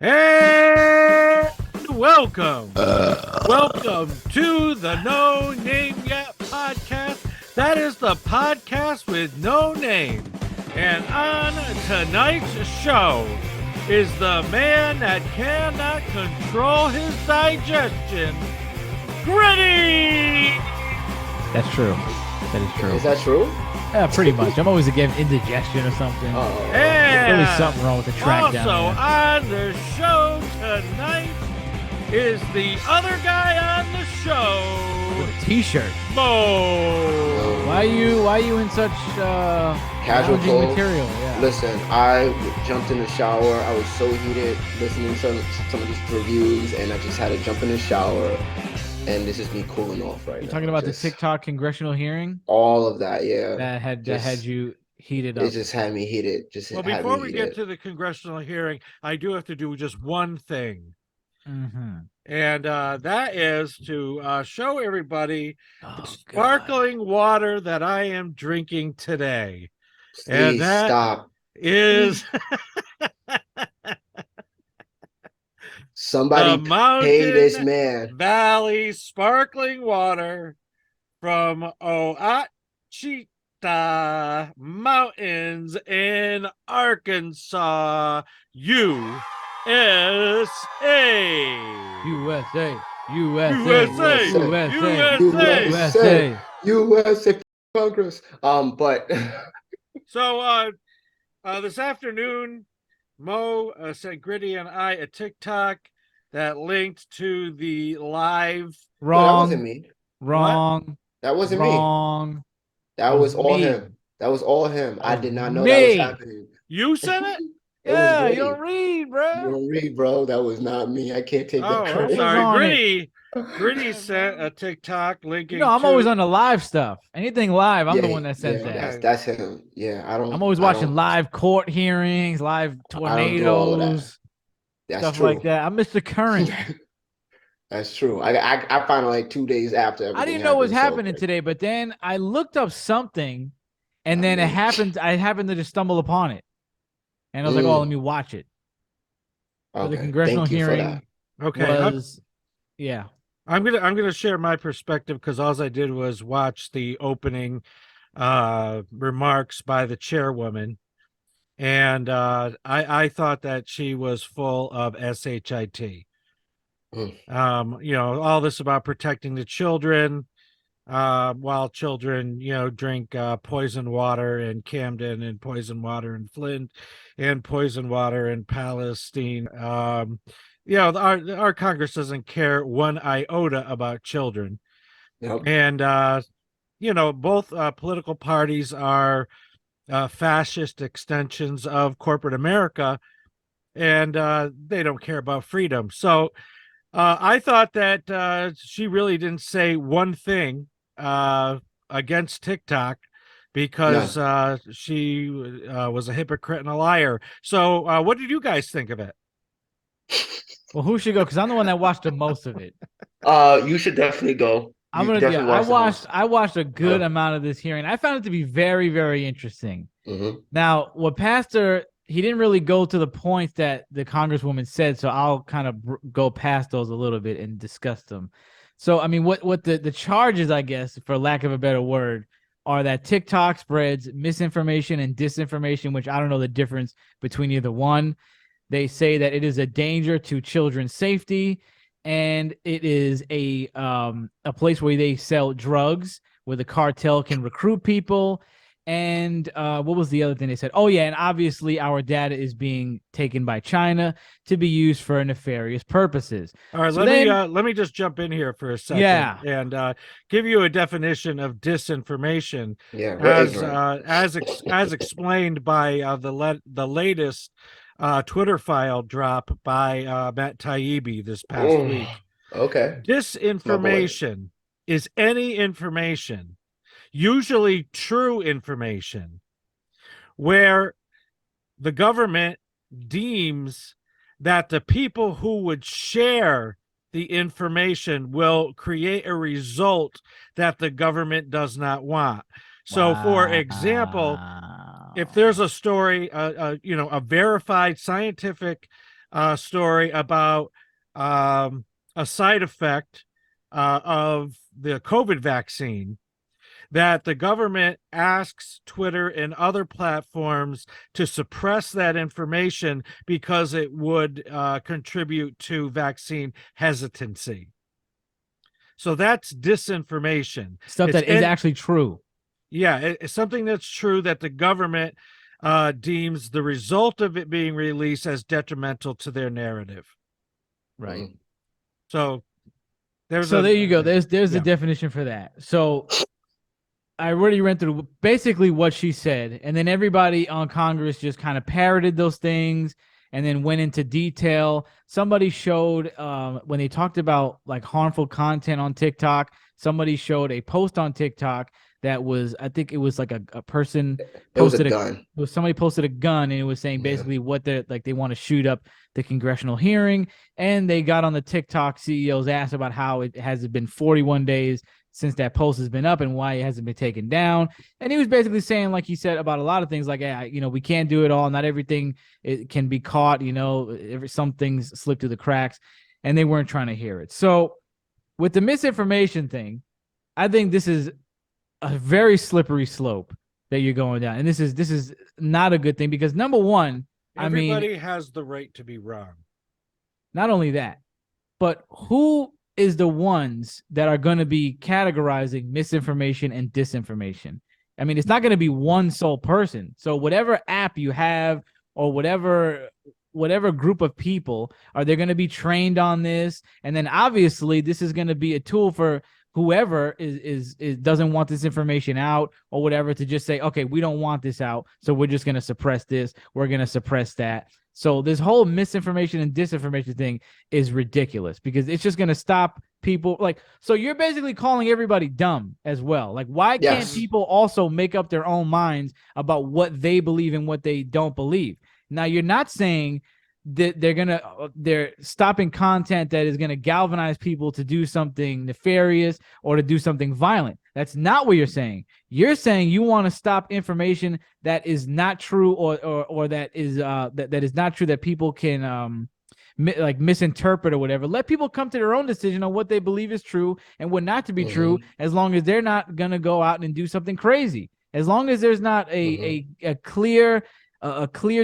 And welcome. Welcome to the No Name Yet podcast. That is the podcast with no name. And on tonight's show is the man that cannot control his digestion, Griddy. That's true. That is true. Is that true? Yeah, pretty much. I'm always against indigestion or something. And There's really something wrong with the track down also there. on the show tonight is the other guy on the show, With a t-shirt. Mo. Why are you in such Casual lounging clothes. material? Yeah. Listen, I jumped in the shower. I was so heated listening to some of these reviews, and I just had to jump in the shower. And this is me cooling off right now. You're talking about Just the Tik Tok congressional hearing all of that, yeah. that had you heated It up. just had me heated. Well, before we get to the congressional hearing, I do have to do just one thing. Mm-hmm. And that is to show everybody Oh, the sparkling water that I am drinking today. And Please that stop. is Somebody the pay this Mountain man. Valley sparkling water from Ouachita Mountains in Arkansas, USA. USA. USA Congress. But So this afternoon, Mo sent Griddy and I a TikTok that linked to the live. that Wrong. wasn't me. Wrong. That wasn't me. Wrong. That It was was all me. him. That was all him. I was did not know that was me. happening. You sent it? It was Yeah, Griddy. you don't read, bro. You don't read, bro. That was not me. I can't take Oh, that I'm credit. sorry. on it. Griddy sent a TikTok linking. You know, I'm to, always on the live stuff. Anything live, I'm the Yeah, one that sends yeah, that. That's him. Yeah, I don't. I'm always I watching don't- live court hearings, live don't do all of that. tornadoes, That's stuff true. like that. I'm Mr. Current. That's true. I found out like 2 days after. I everything didn't know what was happened, happening so- today, but then I looked up something, and then I happened to just stumble upon it, and I was like, "Oh, let me watch it." So the Okay, congressional thank you for hearing that. Okay, was, yeah. I'm gonna share my perspective because all I did was watch the opening remarks by the chairwoman, and I thought that she was full of shit. Mm. All this about protecting the children, while children, drink poison water in Camden and poison water in Flint and poison water in Palestine. Our Congress doesn't care one iota about children. Yep. And, both political parties are fascist extensions of corporate America, and they don't care about freedom. So I thought that she really didn't say one thing against TikTok because she was a hypocrite and a liar. So what did you guys think of it? Well, who should go? Because I'm the one that watched the most of it. You should definitely go. I'm You gonna. definitely Yeah, watch the most. I watched a good amount of this hearing. I found it to be very, very interesting. Mhm. Now, what Pastor, he didn't really go to the points that the Congresswoman said, so I'll kind of go past those a little bit and discuss them. So, I mean, what the charges, I guess, for lack of a better word, are that TikTok spreads misinformation and disinformation, which I don't know the difference between either one. They say that it is a danger to children's safety, and it is a place where they sell drugs, where the cartel can recruit people. And what was the other thing they said? Oh, yeah, and obviously our data is being taken by China to be used for nefarious purposes. All right, So let me just jump in here for a second, Yeah. and give you a definition of disinformation, Yeah, we're as ignorant. as explained by the latest Twitter file drop by Matt Taibbi this past week. Okay. Disinformation is any information, usually true information, where the government deems that the people who would share the information will create a result that the government does not want. So, for example, if there's a story, a verified scientific story about a side effect of the COVID vaccine, that the government asks Twitter and other platforms to suppress that information because it would contribute to vaccine hesitancy. So that's disinformation. Stuff that is actually true. Yeah, it's something that's true that the government deems the result of it being released as detrimental to their narrative. Right. So there you go. There's the definition for that. So I already ran through basically what she said, and then everybody on Congress just kind of parroted those things and then went into detail. Somebody showed when they talked about like harmful content on TikTok, somebody showed a post on TikTok that was, I think it was like a person posted a gun. Somebody posted a gun, and it was saying basically what they're like, they want to shoot up the congressional hearing, and they got on the TikTok CEO's ass about how it has been 41 days since that post has been up and why it hasn't been taken down. And he was basically saying, like he said, about a lot of things, like, hey, we can't do it all. Not everything it can be caught. Some things slip through the cracks, and they weren't trying to hear it. So with the misinformation thing, I think this is a very slippery slope that you're going down. And this is not a good thing because, number one, everybody has the right to be wrong. Not only that, but who is the ones that are going to be categorizing misinformation and disinformation? I mean, it's not going to be one sole person. So whatever app you have or whatever group of people, are they going to be trained on this? And then obviously this is going to be a tool for whoever is doesn't want this information out or whatever to just say, okay, we don't want this out, so we're just going to suppress this. We're going to suppress that. So this whole misinformation and disinformation thing is ridiculous because it's just going to stop people. Like, so you're basically calling everybody dumb as well. Like, why can't people also make up their own minds about what they believe and what they don't believe? Now, you're not saying that they're stopping content that is going to galvanize people to do something nefarious or to do something violent. That's not what you're saying. You're saying you want to stop information that is not true or that is that is not true, that people can misinterpret or whatever. Let people come to their own decision on what they believe is true and what not to be true, as long as they're not going to go out and do something crazy. As long as there's not a clear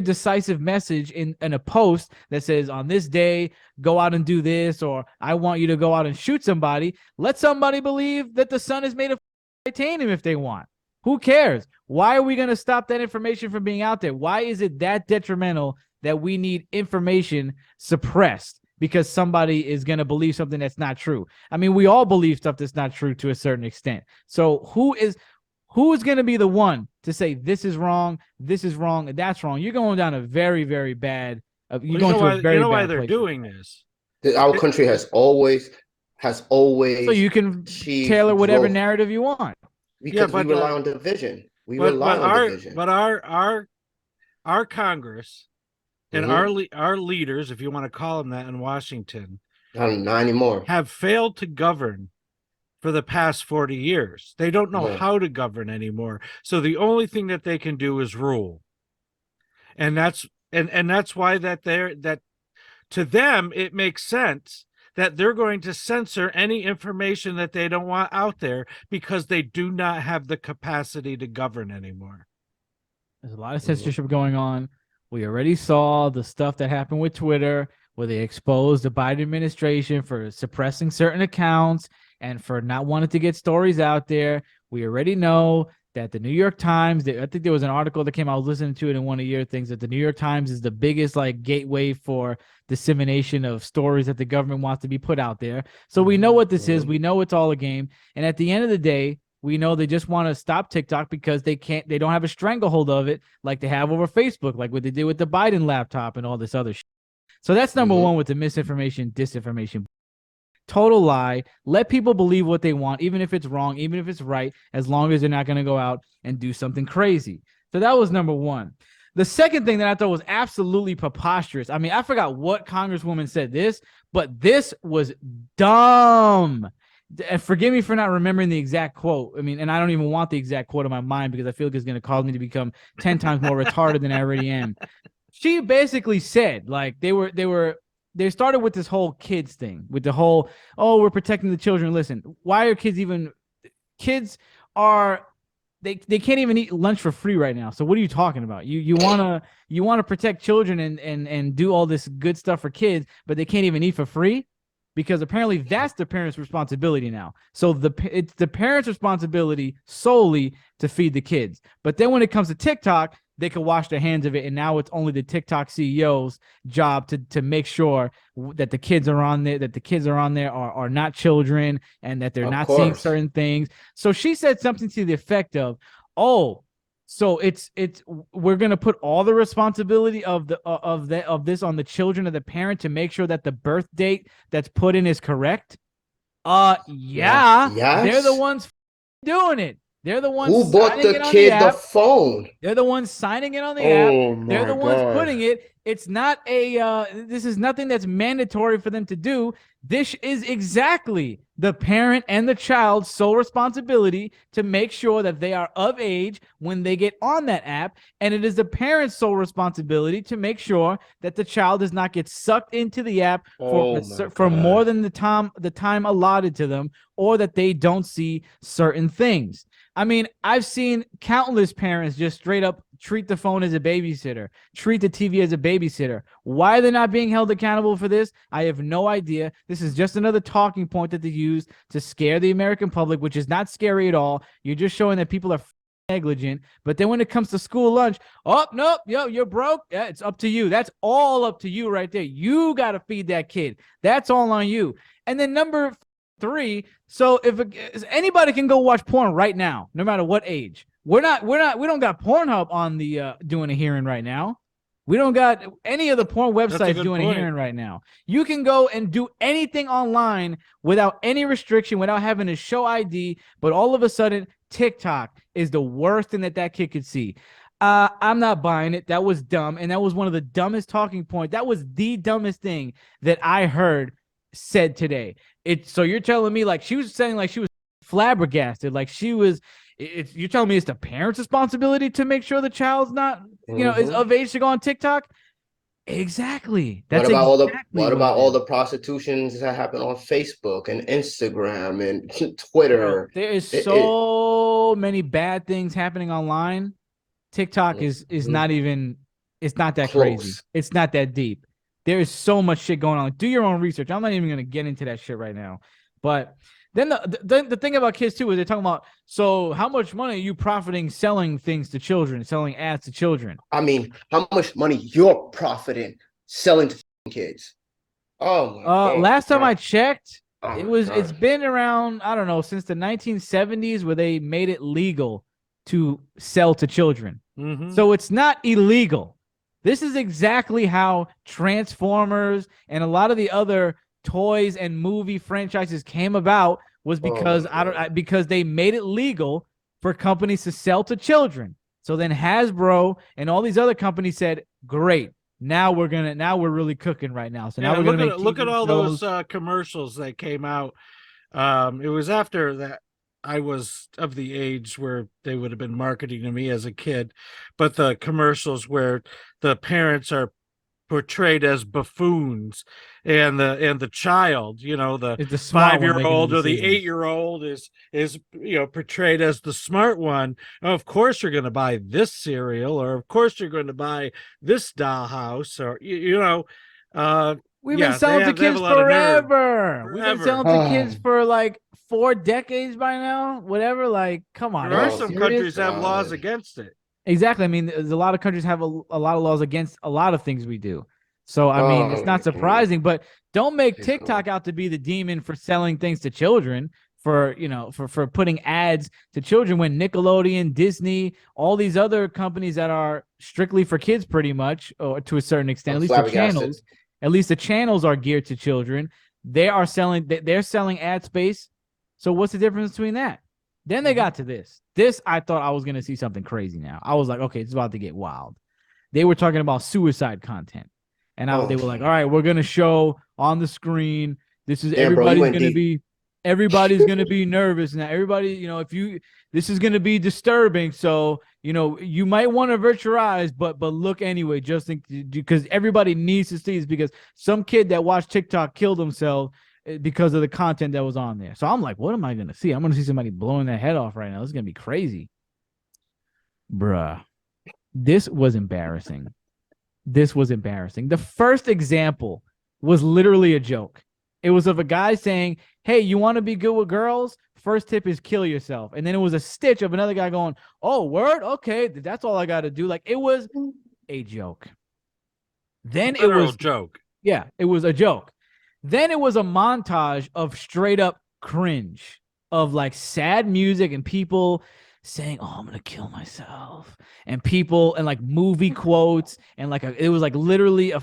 decisive message in a post that says, on this day, go out and do this, or I want you to go out and shoot somebody. Let somebody believe that the sun is made of titanium if they want. Who cares? Why are we going to stop that information from being out there? Why is it that detrimental that we need information suppressed because somebody is going to believe something that's not true? I mean, we all believe stuff that's not true to a certain extent. So who is going to be the one to say this is wrong, and that's wrong? You're going down a very, very bad. You're going to a very bad why they're place. doing this. Our country has always. So you can tailor whatever narrative you want. Because we rely on division. But our Congress and our leaders, if you want to call them that, in Washington, not anymore, have failed to govern for the past 40 years. They don't know how to govern anymore. So the only thing that they can do is rule. And that's why that to them it makes sense that they're going to censor any information that they don't want out there because they do not have the capacity to govern anymore. There's a lot of censorship going on. We already saw the stuff that happened with Twitter, where they exposed the Biden administration for suppressing certain accounts and for not wanting to get stories out there. We already know that the New York Times, I think there was an article that came out, I was listening to it in one of your things, that the New York Times is the biggest gateway for dissemination of stories that the government wants to be put out there. So we know what this is. We know it's all a game. And at the end of the day, we know they just want to stop TikTok because they don't have a stranglehold of it like they have over Facebook, like what they did with the Biden laptop and all this other shit. So that's number one with the misinformation, disinformation. Total lie. Let people believe what they want, even if it's wrong, even if it's right, as long as they're not going to go out and do something crazy. So that was number one. The second thing that I thought was absolutely preposterous. I mean, I forgot what Congresswoman said this, but this was dumb. And forgive me for not remembering the exact quote. I mean, and I don't even want the exact quote in my mind because I feel like it's going to cause me to become 10 times more retarded than I already am. she basically said like they started with this whole kids thing, with the whole, oh, we're protecting the children. Listen, why are kids are they can't even eat lunch for free right now. So what are you talking about? You wanna protect children and do all this good stuff for kids, but they can't even eat for free? Because apparently that's the parents' responsibility now. So it's the parents' responsibility solely to feed the kids. But then when it comes to TikTok, they can wash their hands of it, and now it's only the TikTok CEO's job to make sure that the kids are on there are not children, and that they're Of not seeing course. certain things. So she said something to the effect of, "Oh, so it's we're gonna put all the responsibility of this on the children of the parent to make sure that the birth date that's put in is correct." Yeah, they're the Yes. ones doing it. They're the ones Who bought signing the it on the kid the app. phone? They're the ones signing it on the app. Oh They're my the ones God. putting it. It's not this is nothing that's mandatory for them to do. This is exactly the parent and the child's sole responsibility to make sure that they are of age when they get on that app. And it is the parent's sole responsibility to make sure that the child does not get sucked into the app Oh my for more God. than the time allotted to them, or that they don't see certain things. I mean, I've seen countless parents just straight up treat the phone as a babysitter, treat the TV as a babysitter. Why they're not being held accountable for this, I have no idea. This is just another talking point that they use to scare the American public, which is not scary at all. You're just showing that people are negligent. But then when it comes to school lunch, oh, nope, yo, you're broke. Yeah, it's up to you. That's all up to you right there. You got to feed that kid. That's all on you. And then number 3, so if anybody can go watch porn right now, no matter what age. We don't got Pornhub on the doing a hearing right now. We don't got any of the porn websites doing a hearing right now. You can go and do anything online without any restriction, without having to show ID. But all of a sudden, TikTok is the worst thing that kid could see. I'm not buying it. That was dumb, and that was one of the dumbest talking points. That was the dumbest thing that I heard said today. So you're telling me like she was saying like she was flabbergasted, like she was. You're telling me it's the parent's responsibility to make sure the child's not, is of age to go on TikTok? Exactly. That's What about all the prostitutions that happen on Facebook and Instagram and Twitter? Bro, there is so many bad things happening online. TikTok is not even. It's not that crazy. It's not that deep. There is so much shit going on. Do your own research. I'm not even gonna get into that shit right now. But then the thing about kids too is they're talking about, so how much money are you profiting selling things to children, selling ads to children? I mean, how much money you're profiting selling to kids? Oh my God. Last time I checked, Oh it's been around, I don't know, since the 1970s where they made it legal to sell to children. Mm-hmm. So it's not illegal. This is exactly how Transformers and a lot of the other toys and movie franchises came about, was because because they made it legal for companies to sell to children. So then Hasbro and all these other companies said, "Great, now we're really cooking right now." So now we're gonna look at all those commercials that came out. It was after that I was of the age where they would have been marketing to me as a kid, but the commercials where the parents are portrayed as buffoons, and the child, the 5-year-old or the 8-year-old is portrayed as the smart one. Of course you're going to buy this cereal, or of course you're going to buy this dollhouse, or we've been selling to kids forever. We've been selling to kids for like 4 decades by now. Whatever, like, come on. There are some countries that have laws against it. Exactly. I mean, there's a lot of countries have a lot of laws against a lot of things we do. So, I mean, it's not surprising, but don't make TikTok out to be the demon for selling things to children, for putting ads to children, when Nickelodeon, Disney, all these other companies that are strictly for kids pretty much, or to a certain extent, at least the channels are geared to children. They're selling ad space. So what's the difference between that? Then they got to this. I thought I was going to see something crazy now. I was like, okay, it's about to get wild. They were talking about suicide content. And they were like, all right, we're going to show on the screen. This is everybody's going to be. everybody's going to be nervous now. Everybody, this is going to be disturbing. So, you might want to avert your eyes, but look anyway, just because everybody needs to see this, because some kid that watched TikTok killed himself because of the content that was on there. So I'm like, what am I going to see? I'm going to see somebody blowing their head off right now. This is going to be crazy. Bruh. This was embarrassing. The first example was literally a joke. It was of a guy saying, hey, you want to be good with girls? First tip is kill yourself. And then it was a stitch of another guy going, oh, word? Okay, that's all I got to do. Like, it was a joke. Then it was joke. Yeah, it was a joke. Then it was a montage of straight up cringe, of like sad music and people saying, oh, I'm going to kill myself. And people and like movie quotes, and like it was like literally a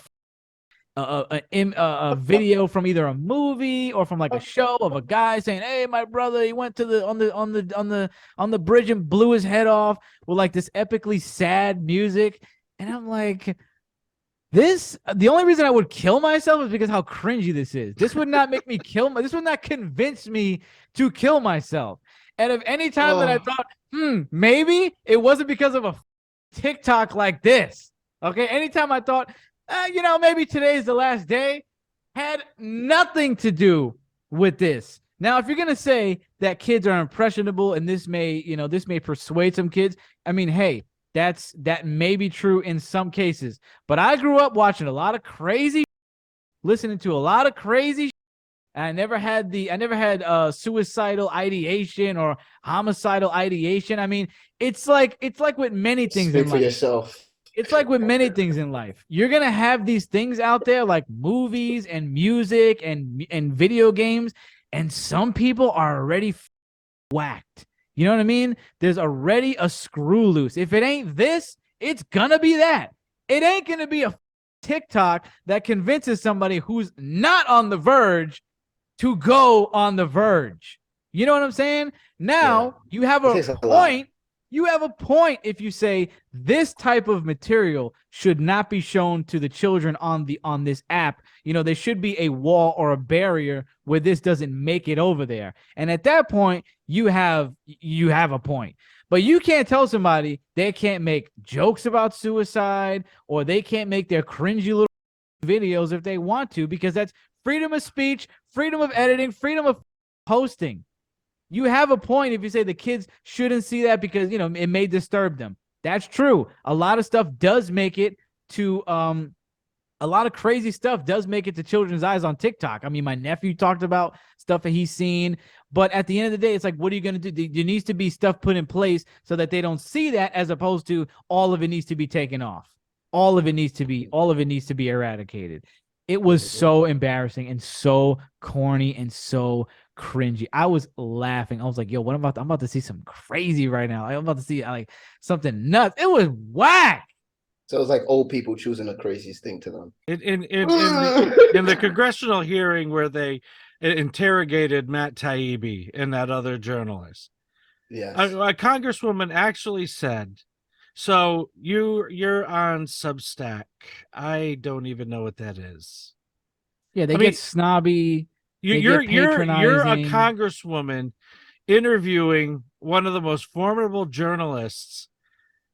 video from either a movie or from like a show of a guy saying, hey, my brother, he went to on the bridge and blew his head off, with like this epically sad music. And I'm like, the only reason I would kill myself is because how cringy this is. This would not make me this would not convince me to kill myself. And if any time that I thought, maybe it wasn't because of a TikTok like this. Okay. Anytime I thought, maybe today's the last day, had nothing to do with this. Now, if you're going to say that kids are impressionable and this may persuade some kids, I mean, hey, that may be true in some cases. But I grew up watching a lot of crazy, listening to a lot of crazy. And I never had suicidal ideation or homicidal ideation. I mean, it's like with many things in life. Speak for yourself. It's like with many things in life. You're going to have these things out there like movies and music and video games. And some people are already whacked. You know what I mean? There's already a screw loose. If it ain't this, it's going to be that. It ain't going to be a TikTok that convinces somebody who's not on the verge to go on the verge. You know what I'm saying? Now, you have a point. You have a point if you say this type of material should not be shown to the children on this app. There should be a wall or a barrier where this doesn't make it over there. And at that point, you have a point. But you can't tell somebody they can't make jokes about suicide, or they can't make their cringy little videos if they want to, because that's freedom of speech, freedom of editing, freedom of posting. You have a point if you say the kids shouldn't see that because, it may disturb them. That's true. A lot of stuff does make it to, a lot of crazy stuff does make it to children's eyes on TikTok. I mean, my nephew talked about stuff that he's seen, but at the end of the day, it's like, what are you going to do? There needs to be stuff put in place so that they don't see that, as opposed to all of it needs to be taken off. All of it needs to be eradicated. It was so embarrassing and so corny and so cringy. I was laughing. I was like, yo, I'm about to see some crazy right now. I'm about to see like something nuts. It was whack. So it's like old people choosing the craziest thing to them. In the congressional hearing where they interrogated Matt Taibbi and that other journalist, yes, a congresswoman actually said, so you're on Substack. I don't even know what that is. Yeah, they get snobby. You're a congresswoman interviewing one of the most formidable journalists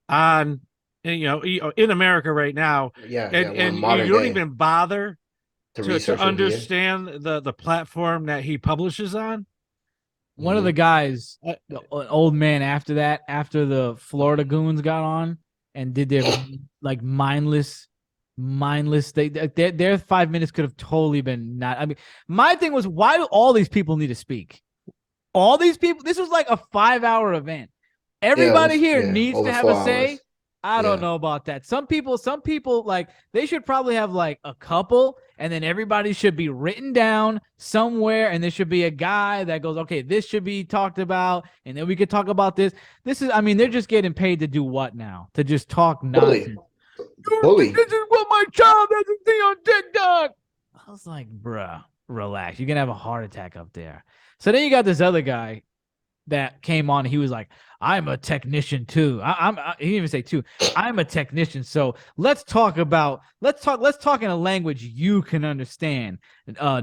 in America right now. And you don't even bother to understand the platform that he publishes on. One of the guys, an old man, after the Florida goons got on and did their like mindless. Their 5 minutes could have totally been not. I mean, my thing was, why do all these people need to speak? All these people. This was like a 5-hour event. Everybody here needs to have a say. I don't know about that. Some people, like, they should probably have like a couple, and then everybody should be written down somewhere, and there should be a guy that goes, okay, this should be talked about, and then we could talk about this. They're just getting paid to do what now? To just talk nonsense. Bully. This is what my child doesn't see on TikTok. I was like, bruh, relax. You're going to have a heart attack up there. So then you got this other guy that came on. He was like, I'm a technician too. He didn't even say two. I'm a technician. So let's talk in a language you can understand,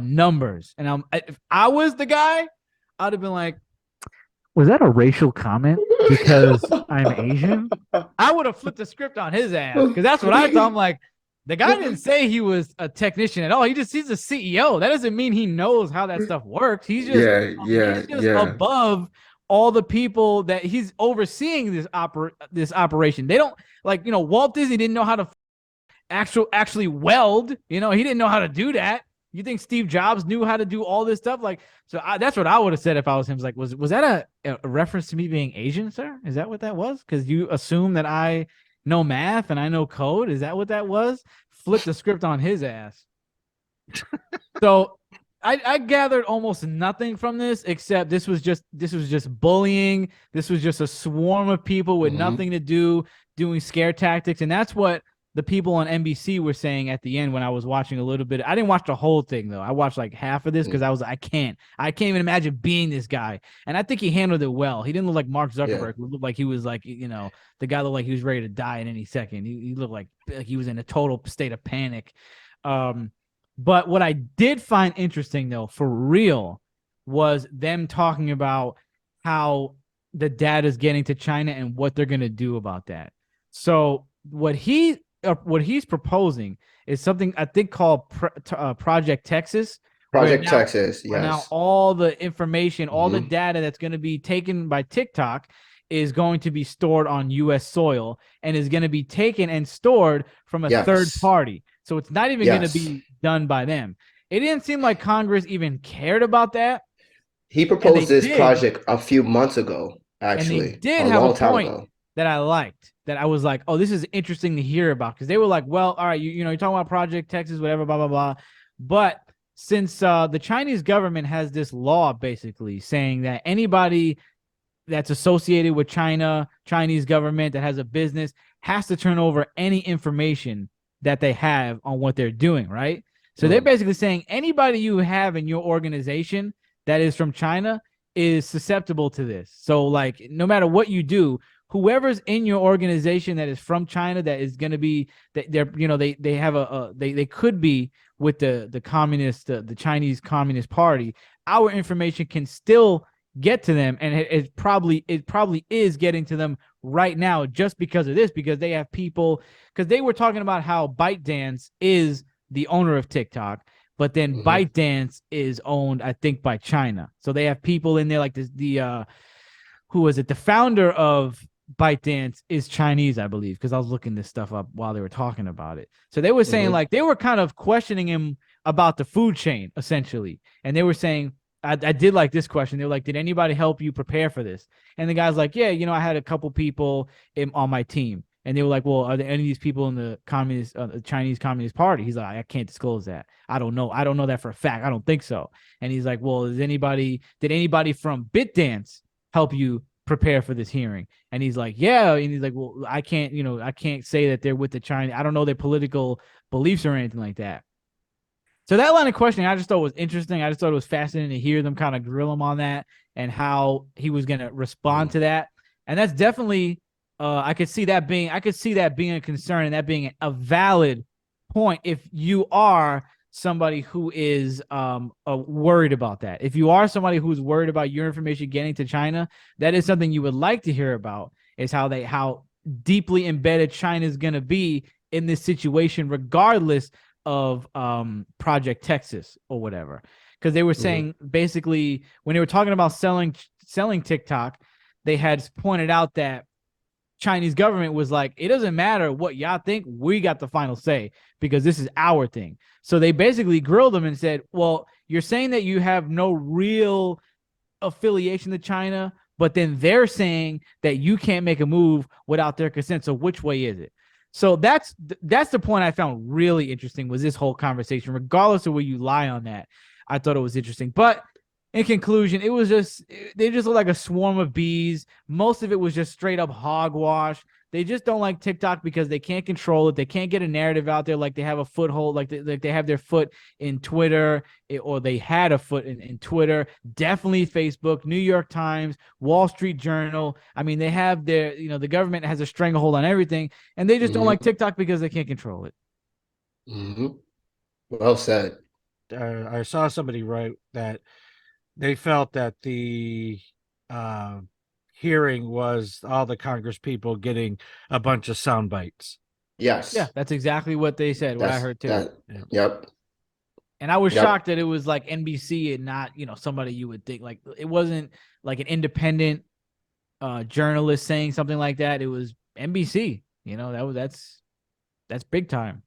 numbers. And if I was the guy, I'd have been like, was that a racial comment because I'm Asian? I would have flipped the script on his ass because that's what I thought. I'm like, the guy didn't say he was a technician at all. He's a CEO. That doesn't mean he knows how that stuff works. He's just Yeah. above all the people that he's overseeing this operation. They don't like, Walt Disney didn't know how to actually weld. He didn't know how to do that. You think Steve Jobs knew how to do all this stuff? Like, so that's what I would have said if I was him. Like, was that a reference to me being Asian, sir? Is that what that was? Because you assume that I know math and I know code. Is that what that was? Flip the script on his ass. So I gathered almost nothing from this except this was just bullying. This was just a swarm of people with nothing to do, doing scare tactics, and that's what the people on NBC were saying at the end when I was watching a little bit. I didn't watch the whole thing though. I watched like half of this because I can't even imagine being this guy. And I think he handled it well. He didn't look like Mark Zuckerberg. He looked like he was like, the guy looked like he was ready to die at any second. He looked like he was in a total state of panic. But what I did find interesting though, for real, was them talking about how the data is getting to China and what they're going to do about that. So what he's proposing is something I think called Project Texas. Project Texas, yes. Now all the information, all the data that's going to be taken by TikTok is going to be stored on U.S. soil and is going to be taken and stored from a third party. So it's not even going to be done by them. It didn't seem like Congress even cared about that. He proposed this project a few months ago, actually. And they did have a point that I liked, that I was like, oh, this is interesting to hear about. Because they were like, well, all right, you're talking about Project Texas, whatever, blah, blah, blah. But since the Chinese government has this law basically saying that anybody that's associated with Chinese government that has a business has to turn over any information that they have on what they're doing, right? So they're basically saying anybody you have in your organization that is from China is susceptible to this. So like, no matter what you do, whoever's in your organization that is from China, that is going to be that they have they could be with the communist, the Chinese Communist Party. Our information can still get to them, and it probably is getting to them right now just because of this, because they have people, because they were talking about how ByteDance is the owner of TikTok, but then ByteDance is owned, I think, by China. So they have people in there like this, who was it? The founder of ByteDance is Chinese, I believe, because I was looking this stuff up while they were talking about it. So they were saying like they were kind of questioning him about the food chain, essentially. And they were saying, I did like this question. They were like, did anybody help you prepare for this? And the guy's like, yeah, I had a couple people on my team. And they were like, well, are there any of these people in the Chinese Communist Party? He's like, I can't disclose that. I don't know. I don't know that for a fact. I don't think so. And he's like, well, did anybody from ByteDance help you prepare for this hearing? And he's like, yeah. And he's like, well, I can't say that they're with the China. I don't know their political beliefs or anything like that. So that line of questioning, I just thought was interesting. I just thought it was fascinating to hear them kind of grill him on that and how he was going to respond to that. And that's definitely, I could see that being a concern, and that being a valid point if you are somebody who is worried about that. If you are somebody who's worried about your information getting to China, that is something you would like to hear about, is how deeply embedded China is going to be in this situation, regardless of Project Texas or whatever. Because they were saying basically, when they were talking about selling TikTok, they had pointed out that Chinese government was like, it doesn't matter what y'all think, we got the final say because this is our thing. So they basically grilled them and said, well, you're saying that you have no real affiliation to China, but then they're saying that you can't make a move without their consent. So which way is it? So that's the point I found really interesting, was this whole conversation, regardless of where you lie on that. I thought it was interesting. But in conclusion, they just look like a swarm of bees. Most of it was just straight up hogwash. They just don't like TikTok because they can't control it. They can't get a narrative out there like they have a foothold, like they have their foot in Twitter, or they had a foot in Twitter. Definitely Facebook, New York Times, Wall Street Journal. I mean, they have their, the government has a stranglehold on everything, and they just don't like TikTok because they can't control it. Well said. I saw somebody write that they felt that the uh, hearing was all the Congress people getting a bunch of sound bites. Yes. Yeah, that's exactly what they said. What I That's heard too. that. Yeah. Yep. And I was Yep. shocked that it was like NBC and not, somebody you would think, like, it wasn't like an independent journalist saying something like that. It was NBC. That's big time.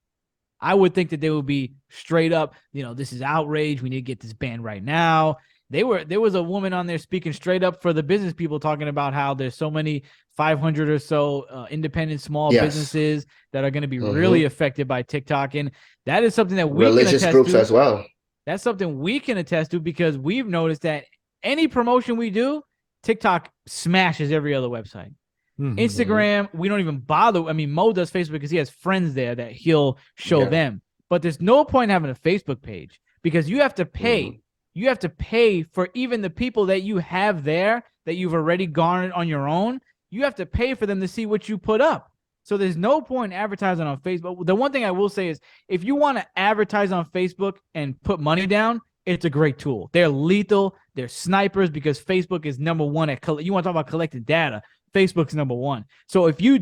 I would think that they would be straight up, this is outrage. We need to get this banned right now. There was a woman on there speaking straight up for the business people, talking about how there's so many 500 or so independent small businesses that are going to be really affected by TikTok. And that is something that we can Religious attest groups to. as well. That's something we can attest to, because we've noticed that any promotion we do, TikTok smashes every other website. Instagram, we don't even bother. I mean, Mo does Facebook because he has friends there that he'll show them. But there's no point having a Facebook page, because you have to pay. You have to pay for even the people that you have there that you've already garnered on your own. You have to pay for them to see what you put up. So there's no point advertising on Facebook. The one thing I will say is, if you want to advertise on Facebook and put money down, it's a great tool. They're lethal. They're snipers, because Facebook is number one at you want to talk about collecting data. Facebook's number one. So if you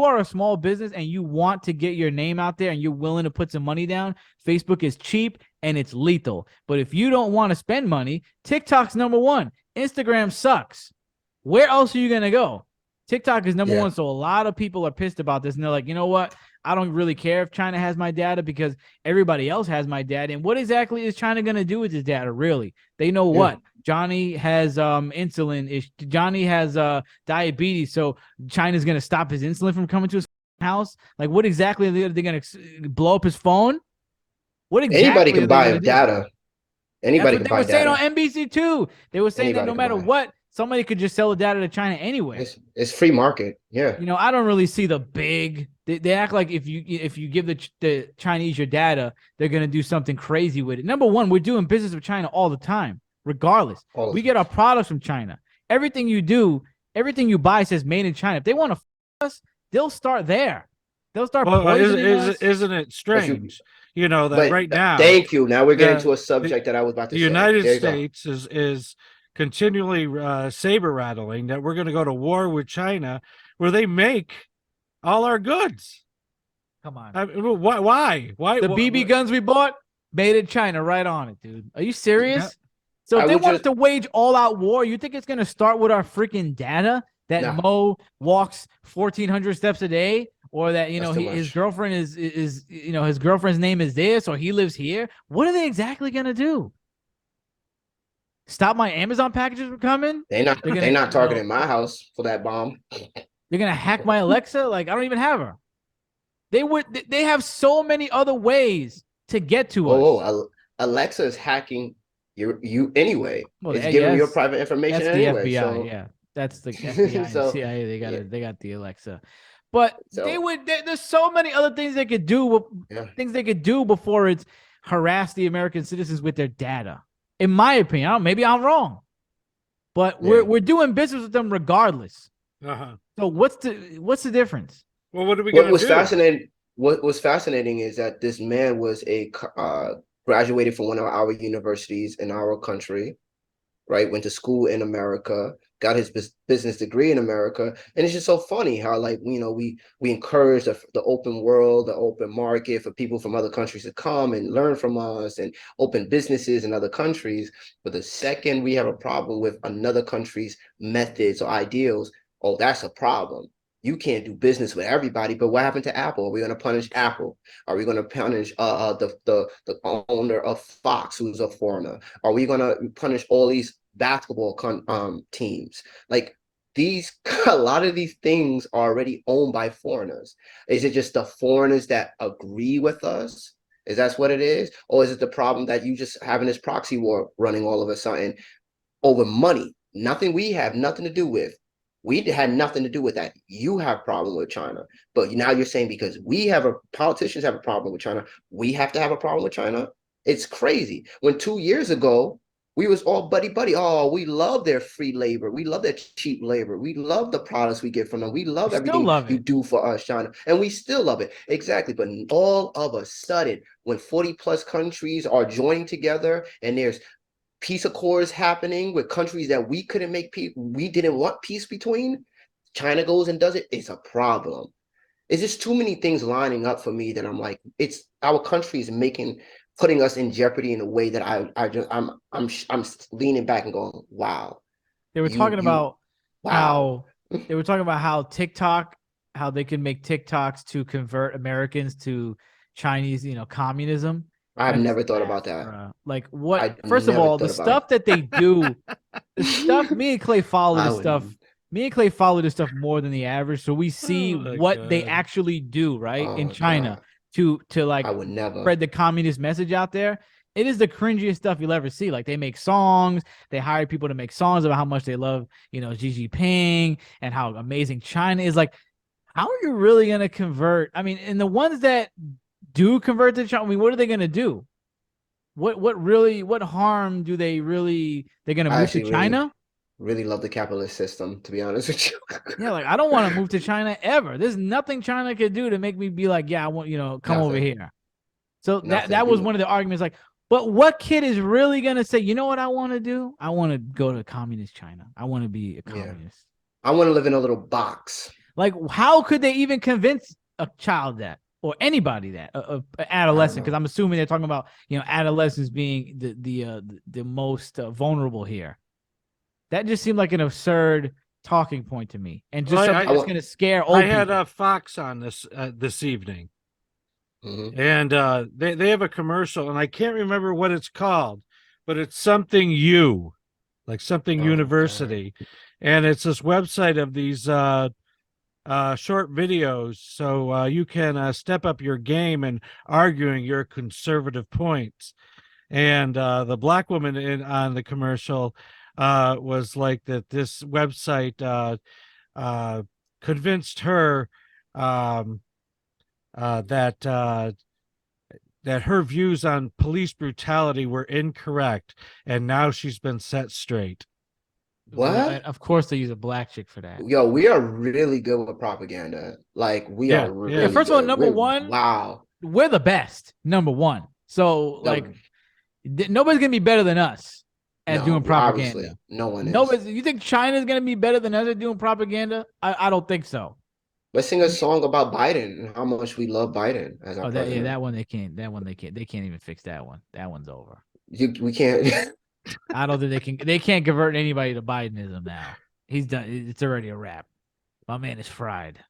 are a small business and you want to get your name out there and you're willing to put some money down, Facebook is cheap and it's lethal. But if you don't want to spend money, TikTok's number one. Instagram sucks. Where else are you going to go? TikTok is number one. So a lot of people are pissed about this, and they're like, you know what? I don't really care if China has my data, because everybody else has my data. And what exactly is China going to do with this data, really? They know what? Johnny has insulin. Johnny has diabetes, so China's going to stop his insulin from coming to his house? Like, what exactly are they going to blow up his phone? What exactly Anybody can buy do? data. Anybody That's can what buy they were data. saying on NBC too. They were saying that no matter what, somebody could just sell the data to China anyway. It's free market. Yeah. I don't really see the big. They act like if you give the Chinese your data, they're gonna do something crazy with it. Number one, we're doing business with China all the time, regardless. We get our products from China. Everything you buy says made in China. If they want to us, they'll start there. They'll start poisoning us. Isn't it strange? That right now. Thank you. Now we're getting to a subject that I was about to say. The United States is continually saber rattling that we're going to go to war with China, where they make all our goods. Come on. Why? The BB guns we bought, made in China, right on it, dude. Are you serious? Yeah. So if they wanted to wage all-out war, you think it's going to start with our freaking data that Mo walks 1,400 steps a day, or that his girlfriend is his girlfriend's name is this, or he lives here? What are they exactly going to do? Stop my Amazon packages from coming? They're not targeting my house for that bomb. They're gonna hack my Alexa? Like, I don't even have her. They have so many other ways to get to us. Oh, Alexa is hacking you anyway. Well, it's giving your private information that's anyway. The FBI, so. yeah. That's the FBI and CIA. They got the Alexa. But there's so many other things they could do. Things they could do before it's harass the American citizens with their data. In my opinion, maybe I'm wrong, but we're doing business with them regardless. So what's the difference? Well, what are we going to do? What was fascinating is that this man was graduated from one of our universities in our country, right? Went to school in America, got his business degree in America. And it's just so funny how, like, we encourage the open world, the open market for people from other countries to come and learn from us and open businesses in other countries. But the second we have a problem with another country's methods or ideals, oh, that's a problem. You can't do business with everybody. But what happened to Apple? Are we going to punish Apple? Are we going to punish the owner of Fox, who's a foreigner? Are we going to punish all these basketball teams? Like, a lot of these things are already owned by foreigners. Is it just the foreigners that agree with us? Is that what it is? Or is it the problem that you just having this proxy war running all of a sudden over money? Nothing we have nothing to do with. We had nothing to do with that. You have a problem with China, but now you're saying because politicians have a problem with China, we have to have a problem with China. It's crazy. When 2 years ago, we was all buddy. Oh, we love their free labor. We love their cheap labor. We love the products we get from them. We love everything you do for us, China. And we still love it. Exactly. But all of a sudden, when 40 plus countries are joining together and there's peace accords happening with countries that we couldn't make peace, we didn't want peace between. China goes and does it. It's a problem. It's just too many things lining up for me that I'm like, it's our country is putting us in jeopardy in a way that I'm leaning back and going, wow, They were talking about wow. how TikTok, how they can make TikToks to convert Americans to Chinese, communism. I've And never thought about that. like what? I First of never all, the thought about it. stuff that they do, the stuff me and Clay follow I this would, stuff. Me and Clay follow this stuff more than the average, so we see Oh my what they God. actually do, right, oh in my China God, to like I would never. spread the communist message out there. It is the cringiest stuff you'll ever see. Like they make songs, they hire people to make songs about how much they love, Xi Jinping and how amazing China is. Like, how are you really gonna convert? I mean, and the ones that do convert to China, I mean, what are they gonna do? What harm do they really? They're gonna I move to actually China? really love the capitalist system, to be honest with you. Yeah, like I don't want to move to China ever. There's nothing China could do to make me be like, yeah, I want, come over Nothing. here. So that Nothing. was one of the arguments. Like, but what kid is really gonna say, you know what I want to do? I want to go to communist China. I want to be a Yeah. communist. I want to live in a little box. Like, how could they even convince a child that, or anybody that, a adolescent? Because I'm assuming they're talking about, adolescents being the most vulnerable here. That just seemed like an absurd talking point to me, and just something that's going to scare old I had people. a Fox on this evening, Mhm. and they have a commercial, and I can't remember what it's called, but it's something like something Oh, university, and it's this website of these short videos, so you can step up your game in arguing your conservative points. And the black woman on the commercial was like that. This website uh, convinced her um, that her views on police brutality were incorrect, and now she's been set straight. Well, what? and of course they use a black chick for that. Yo, we are really good with propaganda. Like we are Yeah, Yeah, yeah. really first of all, good. number one, Wow. we're the best. Number one. So like, No, nobody's gonna be better than us at doing no, propaganda. obviously, no one is. Nobody. You think China's gonna be better than us at doing propaganda? I don't think so. Let's sing a song about Biden and how much we love Biden as our Oh, president. that one they can't. That one they can't. They can't even fix that one. That one's over. We can't. I don't think they can. They can't convert anybody to Bidenism now. He's done. It's already a wrap. My man is fried.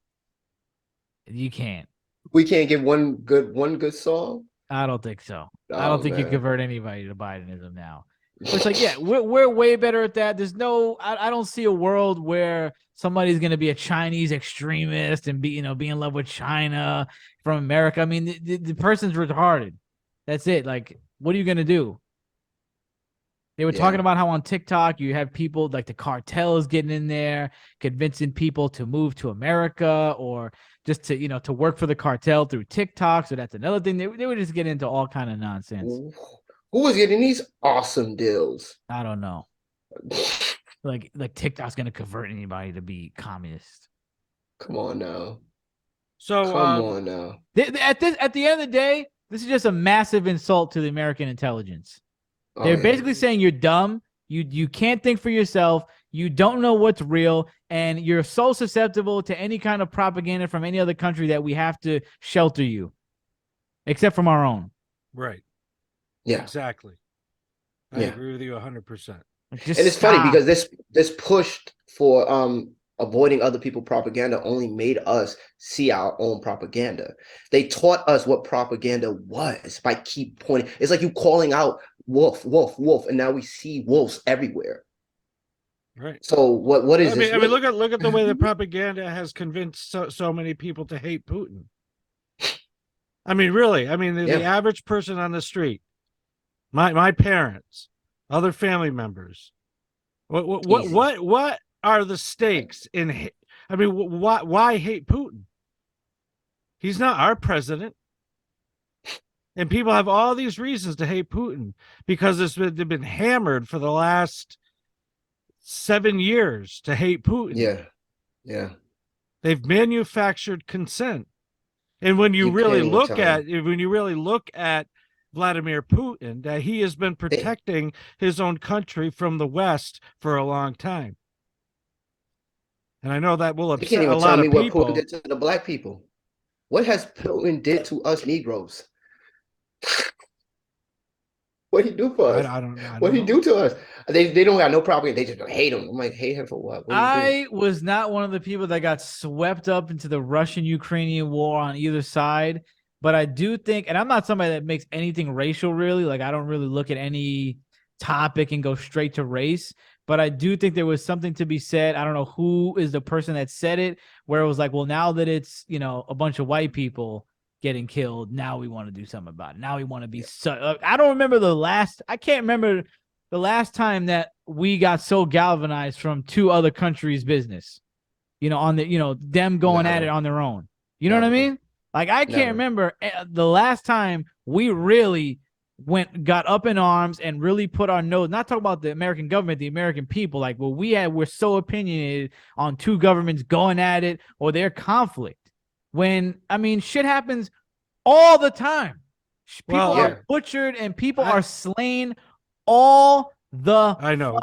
You can't. We can't get one good song. I don't think so. I Oh don't think you man. convert anybody to Bidenism now. But it's like, yeah, we're way better at that. There's no, I don't see a world where somebody's gonna be a Chinese extremist and be in love with China from America. I mean, the person's retarded. That's it. Like, what are you gonna do? They were talking about how on TikTok you have people like the cartel is getting in there, convincing people to move to America or just to work for the cartel through TikTok. So that's another thing. They would just get into all kind of nonsense. Who is getting these awesome deals? I don't know. Like TikTok's gonna convert anybody to be communist. Come on now. So Come on now. At the end of the day, this is just a massive insult to the American intelligence. Oh, They're yeah. basically saying you're dumb. You can't think for yourself. You don't know what's real, and you're so susceptible to any kind of propaganda from any other country that we have to shelter you, except from our own. right. Yeah. Exactly. I agree with you 100%. Like, And it's funny because this push for avoiding other people's propaganda only made us see our own propaganda. They taught us what propaganda was by keep pointing. It's like you calling out wolf, wolf, wolf, and now we see wolves everywhere. Right. So what is this? I mean, look at the way the propaganda has convinced so many people to hate Putin. I mean, really. I mean, the average person on the street, my parents, other family members. What are the stakes in? I mean, why hate Putin? He's not our president. And people have all these reasons to hate Putin because they've been hammered for the last 7 years to hate Putin. Yeah. Yeah. They've manufactured consent. And when you really look at Vladimir Putin that he has been protecting his own country from the West for a long time. And I know that will You can't upset a even tell lot me of what Putin people. did to the black people. What has Putin did to us Negroes? What he do for us? I don't What he know. do to us? They don't got no problem. They just don't hate him. I'm like, hate him for what? What do you do? I was not one of the people that got swept up into the Russian-Ukrainian war on either side, but I do think, and I'm not somebody that makes anything racial really. Like I don't really look at any topic and go straight to race, but I do think there was something to be said. I don't know who is the person that said it, where it was like, well, now that it's, you know, a bunch of white people getting killed, now we want to do something about it. Now we want to be I don't remember I can't remember the last time that we got so galvanized from two other countries' business, you know, on the, you know, them going at it on their own. You know what I mean? Like I can't remember the last time we really got up in arms and really put our nose, not talking about the American government, the American people. Like, well, we're so opinionated on two governments going at it or their conflict. When, I mean, shit happens all the time. People are butchered and people are slain all the I know,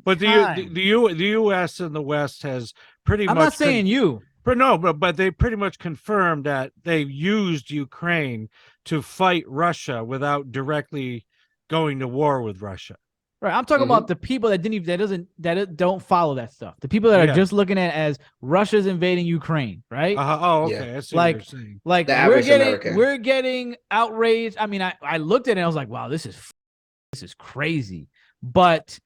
but time. the U.S. and the West has pretty I'm much. not saying you. But no, but they pretty much confirmed that they used Ukraine to fight Russia without directly going to war with Russia. Right. I'm talking about the people that don't follow that stuff. The people that are just looking at it as Russia's invading Ukraine, right? Oh, okay. I see what you're saying. Like we're getting outraged. I mean, I looked at it and I was like, wow, this is crazy. But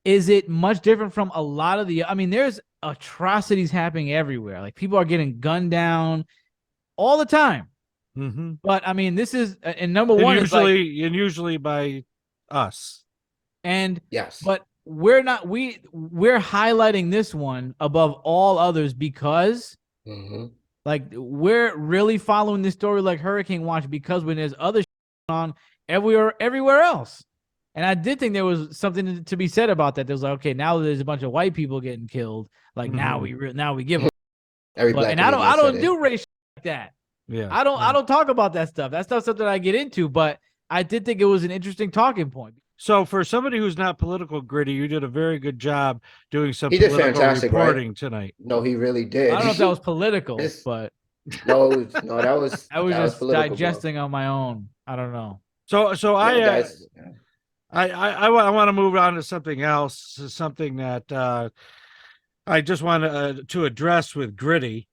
is it much different from a lot of the, I mean, there's atrocities happening everywhere. Like people are getting gunned down all the time. Mm-hmm. But I mean, this is, and number one usually by us. And but we're highlighting this one above all others because like we're really following this story like Hurricane Watch, because when there's other on everywhere else. And I did think there was something to be said about that. There was like, okay, now there's a bunch of white people getting killed. Like now we give them. And I don't do race like that. Yeah, I don't talk about that stuff. That's not something I get into. But I did think it was an interesting talking point. So for somebody who's not political, Griddy, you did a very good job doing some political reporting tonight. No, he really did. I don't know if that was political, but no, that was I was just digesting on my own. I don't know. So I want to move on to something else, something that I just want to address with Griddy.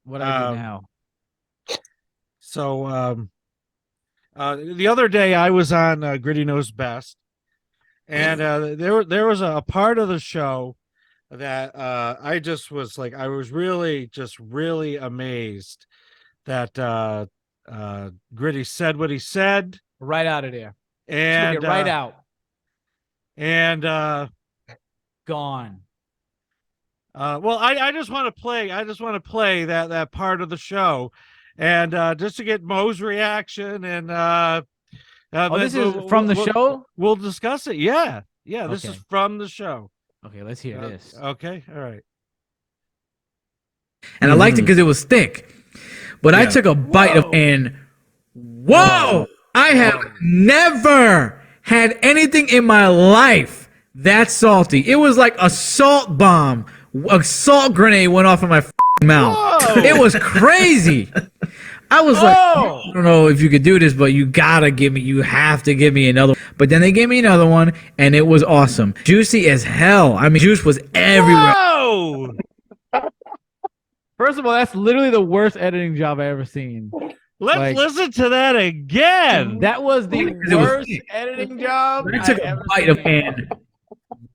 What I do now. So the other day I was on Griddy Knows Best, and there was a part of the show that I just was like, I was really amazed that Griddy said what he said. Right out of there. And right out. And gone. Well, I just want to play that part of the show, and just to get Mo's reaction, and this is from the show. We'll discuss it. Yeah, this is from the show. Okay, let's hear this. Okay, all right. And I liked it because it was thick, but I took a bite of and whoa! I have never had anything in my life that salty. It was like a salt bomb. A salt grenade went off in my mouth. Whoa. It was crazy. I was like, I don't know if you could do this, but you have to give me another one. But then they gave me another one, and it was awesome. Juicy as hell. I mean, juice was everywhere. Whoa! First of all, that's literally the worst editing job I ever seen. Let's listen to that again. That was the worst editing job I took a bite of and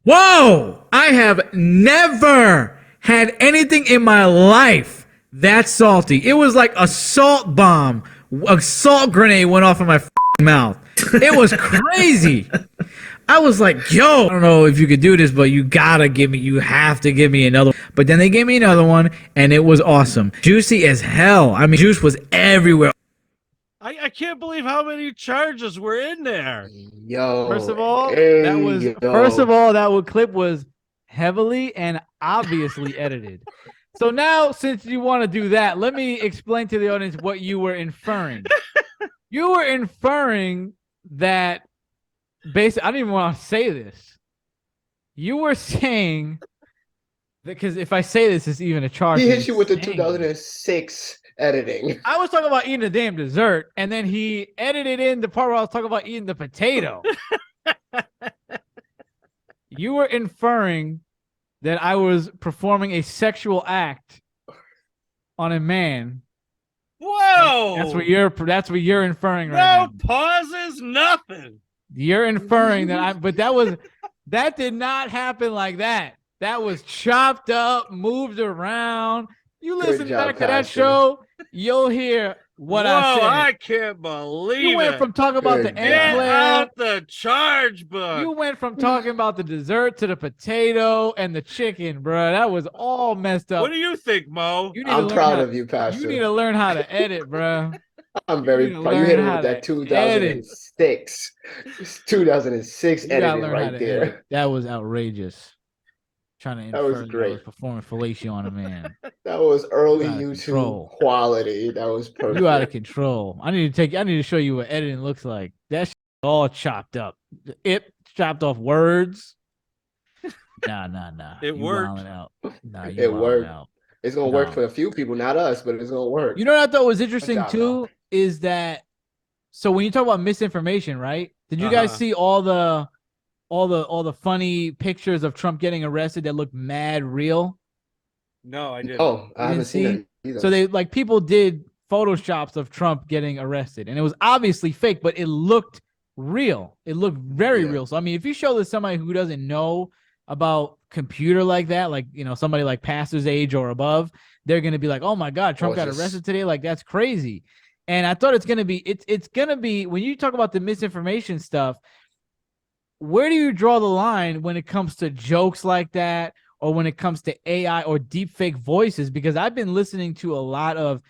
whoa! I have never had anything in my life that salty. It was like a salt bomb. A salt grenade went off in my mouth. It was crazy. I was like, yo, I don't know if you could do this, but you have to give me another one. But then they gave me another one, and it was awesome. Juicy as hell. I mean, juice was everywhere. I can't believe how many charges were in there. Yo. First of all, that clip was heavily and obviously edited. So now, since you want to do that, let me explain to the audience what you were inferring. You were inferring that basically, I don't even want to say this. You were saying because if I say this, it's even a charge. He for hit you with the saying this. 2006 editing. I was talking about eating a damn dessert, and then he edited in the part where I was talking about eating the potato. You were inferring that I was performing a sexual act on a man. Whoa! That's what you're inferring no right now. pauses, nothing. You're inferring that that did not happen like that. That was chopped up, moved around. You listen job, back to that Pastor. show, you'll hear what Whoa, I said. I can't believe You went it. from talking about the Good Get job. eggplant. out the charge book. You went from talking about the dessert to the potato and the chicken, bro. That was all messed up. What do you think, Mo? You need to I'm learn proud how, of you, Pastor. You need to learn how to edit, bro. I'm very need to proud. You learn hit him how with that to 2006. It's 2006 You gotta editing learn how right to there. edit. That was outrageous. Trying to That was infer that I great. was performing fellatio on a man. That was early You out of YouTube control. quality. That was perfect. You out of control. I need to show you what editing looks like. That shit all chopped up. It chopped off words. Nah. It you worked. wilding out. Nah, you It wilding worked. out. It's gonna work No. for a few people, not us, but it's gonna work. You know what I thought was interesting job, too is that so when you talk about misinformation, right? Did you guys Uh-huh. see all the funny pictures of Trump getting arrested that looked mad real? No, I didn't. Oh, I You haven't didn't seen see? that either. So they like people did photoshops of Trump getting arrested, and it was obviously fake, but it looked real. It looked very real. So I mean, if you show this to somebody who doesn't know about computer like that, like somebody like pastor's age or above, they're gonna be like, "Oh my God, Trump got arrested today! Like that's crazy." And I thought it's gonna be when you talk about the misinformation stuff. Where do you draw the line when it comes to jokes like that? Or when it comes to AI or deepfake voices, because I've been listening to a lot of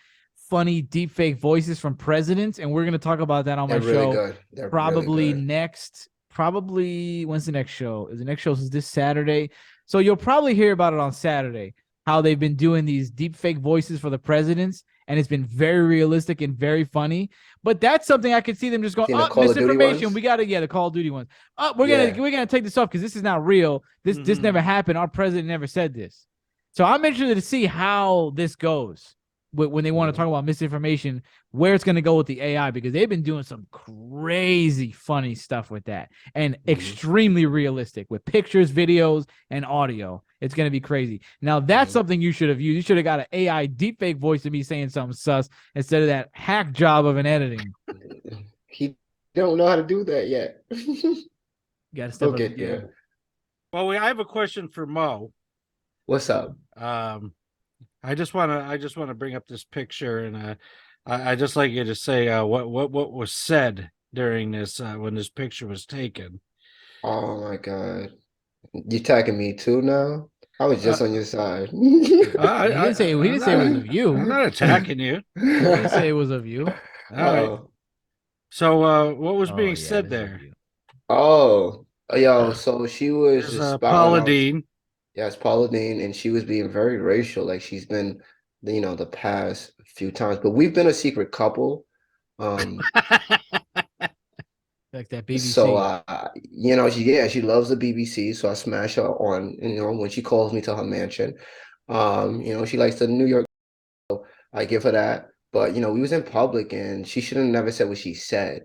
funny deepfake voices from presidents, and we're going to talk about that on my really show. good. They're probably really good. probably when's the next show? Is the next show is this Saturday? So you'll probably hear about it on Saturday, how they've been doing these deepfake voices for the presidents, and it's been very realistic and very funny. But that's something I could see them just going, Seen the Call of Duty misinformation. ones? We got to, the Call of Duty ones. We're gonna take this off because this is not real. This never happened. Our president never said this. So I'm interested to see how this goes when they want to talk about misinformation, where it's gonna go with the AI, because they've been doing some crazy funny stuff with that and extremely realistic with pictures, videos, and audio. It's gonna be crazy. Now that's something you should have used. You should have got an AI deepfake voice to me saying something sus instead of that hack job of an editing. He don't know how to do that yet. Got to step up get again. there. Well, I have a question for Mo. What's up? I just want to bring up this picture, and I just like you to say what was said during this when this picture was taken. Oh my God, you attacking me too now? I was just on your side. He didn't say it was of you. I'm not attacking you. He didn't say it was of you. All right. So what was being said there? Yo, so she was just Paula Dean. Yes, Paula Dean, and she was being very racial, like she's been, the past few times. But we've been a secret couple. Like that BBC. So she loves the BBC. So I smash her on, when she calls me to her mansion. She likes the New York. I give her that. But we was in public, and she should have never said what she said.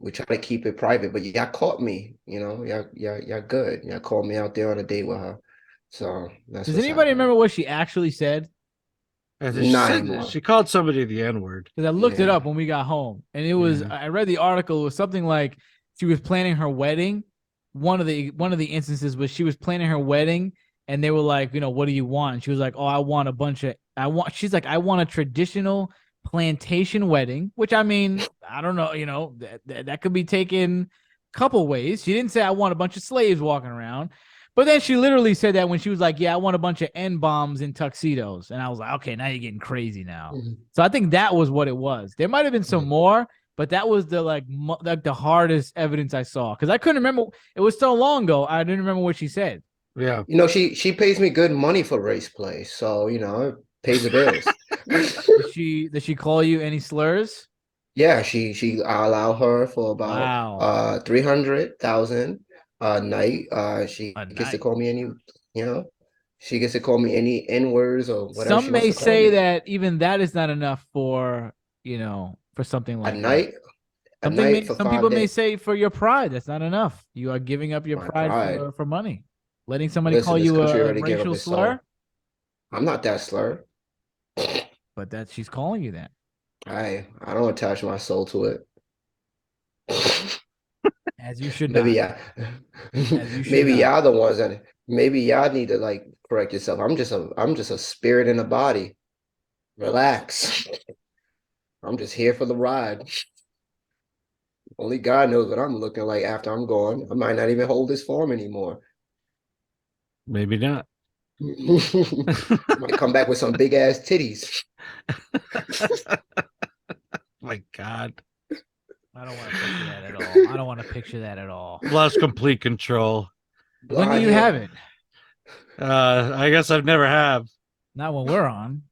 We try to keep it private, but y'all caught me. Y'all good. Y'all called me out there on a date with her. So that's. Does anybody remember what she actually said? She called somebody the N-word. Because I looked it up when we got home, and it was I read the article. It was something like she was planning her wedding. One of the instances was she was planning her wedding, and they were like, what do you want? And she was like, oh, I want a traditional plantation wedding, which I mean, I don't know, that could be taken a couple ways. She didn't say I want a bunch of slaves walking around. But then she literally said that when she was like, yeah, I want a bunch of N-bombs in tuxedos. And I was like, okay, now you're getting crazy now. So I think that was what it was. There might have been some more, but that was the hardest evidence I saw. Because I couldn't remember. It was so long ago. I didn't remember what she said. Yeah. She pays me good money for race play. So, it pays the bills. Did she call you any slurs? Yeah, I allow her for about Wow. 300,000 a night. She A gets to night. call me any, she gets to call me any N-words or whatever Some she wants may to call say me. that even that is not enough for, for something A like that. night, a night for Some five people may days. say for your pride, that's not enough. You are giving up your My pride pride. for money. Letting somebody call Listen, this you country a already gave up racial its slur, soul. I'm not that slur. but that she's calling you that. I don't attach my soul to it. As you should Maybe not. yeah. As you should Maybe not. y'all the ones that maybe y'all need to like correct yourself. I'm just a spirit in a body. Relax. I'm just here for the ride. Only God knows what I'm looking like after I'm gone. I might not even hold this form anymore. Maybe not. Might come back with some big ass titties. My God. I don't want to picture that at all. I don't want to picture that at all. Lost complete control. When do Blonde you have hair. it? I guess I've never have. Not when we're on.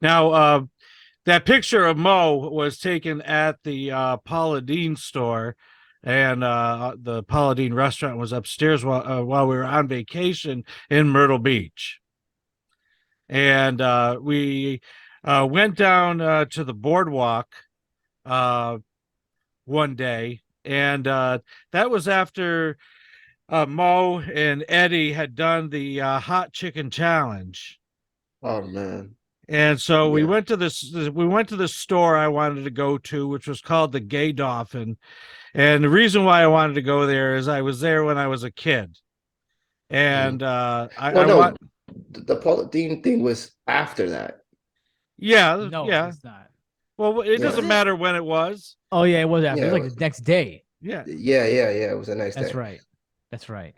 Now, that picture of Mo was taken at the Paula Deen store, and the Paula Deen restaurant was upstairs while we were on vacation in Myrtle Beach. And we went down to the boardwalk one day, and that was after Mo and Eddie had done the hot chicken challenge. Oh man. And so Yeah. we went to the store I wanted to go to, which was called the Gay Dolphin. And the reason why I wanted to go there is I was there when I was a kid. And Well, I want, no, the Paula Deen thing was after that. yeah, No, yeah. it's not. Well, it Yeah. doesn't matter when it was. Oh yeah, it was after. It Yeah. was like the next day. Yeah. Yeah. It was the next That's day. right. That's right.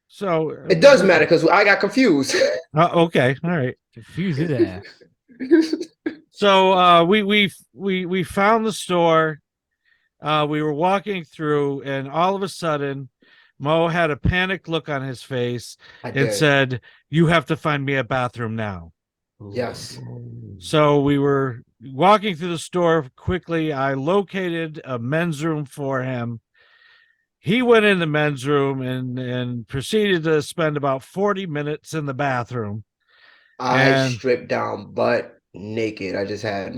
So It does matter because I got confused. okay, all right. Confuse his ass. So we found the store. We were walking through, and all of a sudden, Mo had a panicked look on his face I and did. said, "You have to find me a bathroom now." Yes. So we were walking through the store quickly. I located a men's room for him. He went in the men's room and proceeded to spend about 40 minutes in the bathroom. I And stripped down butt naked. I just had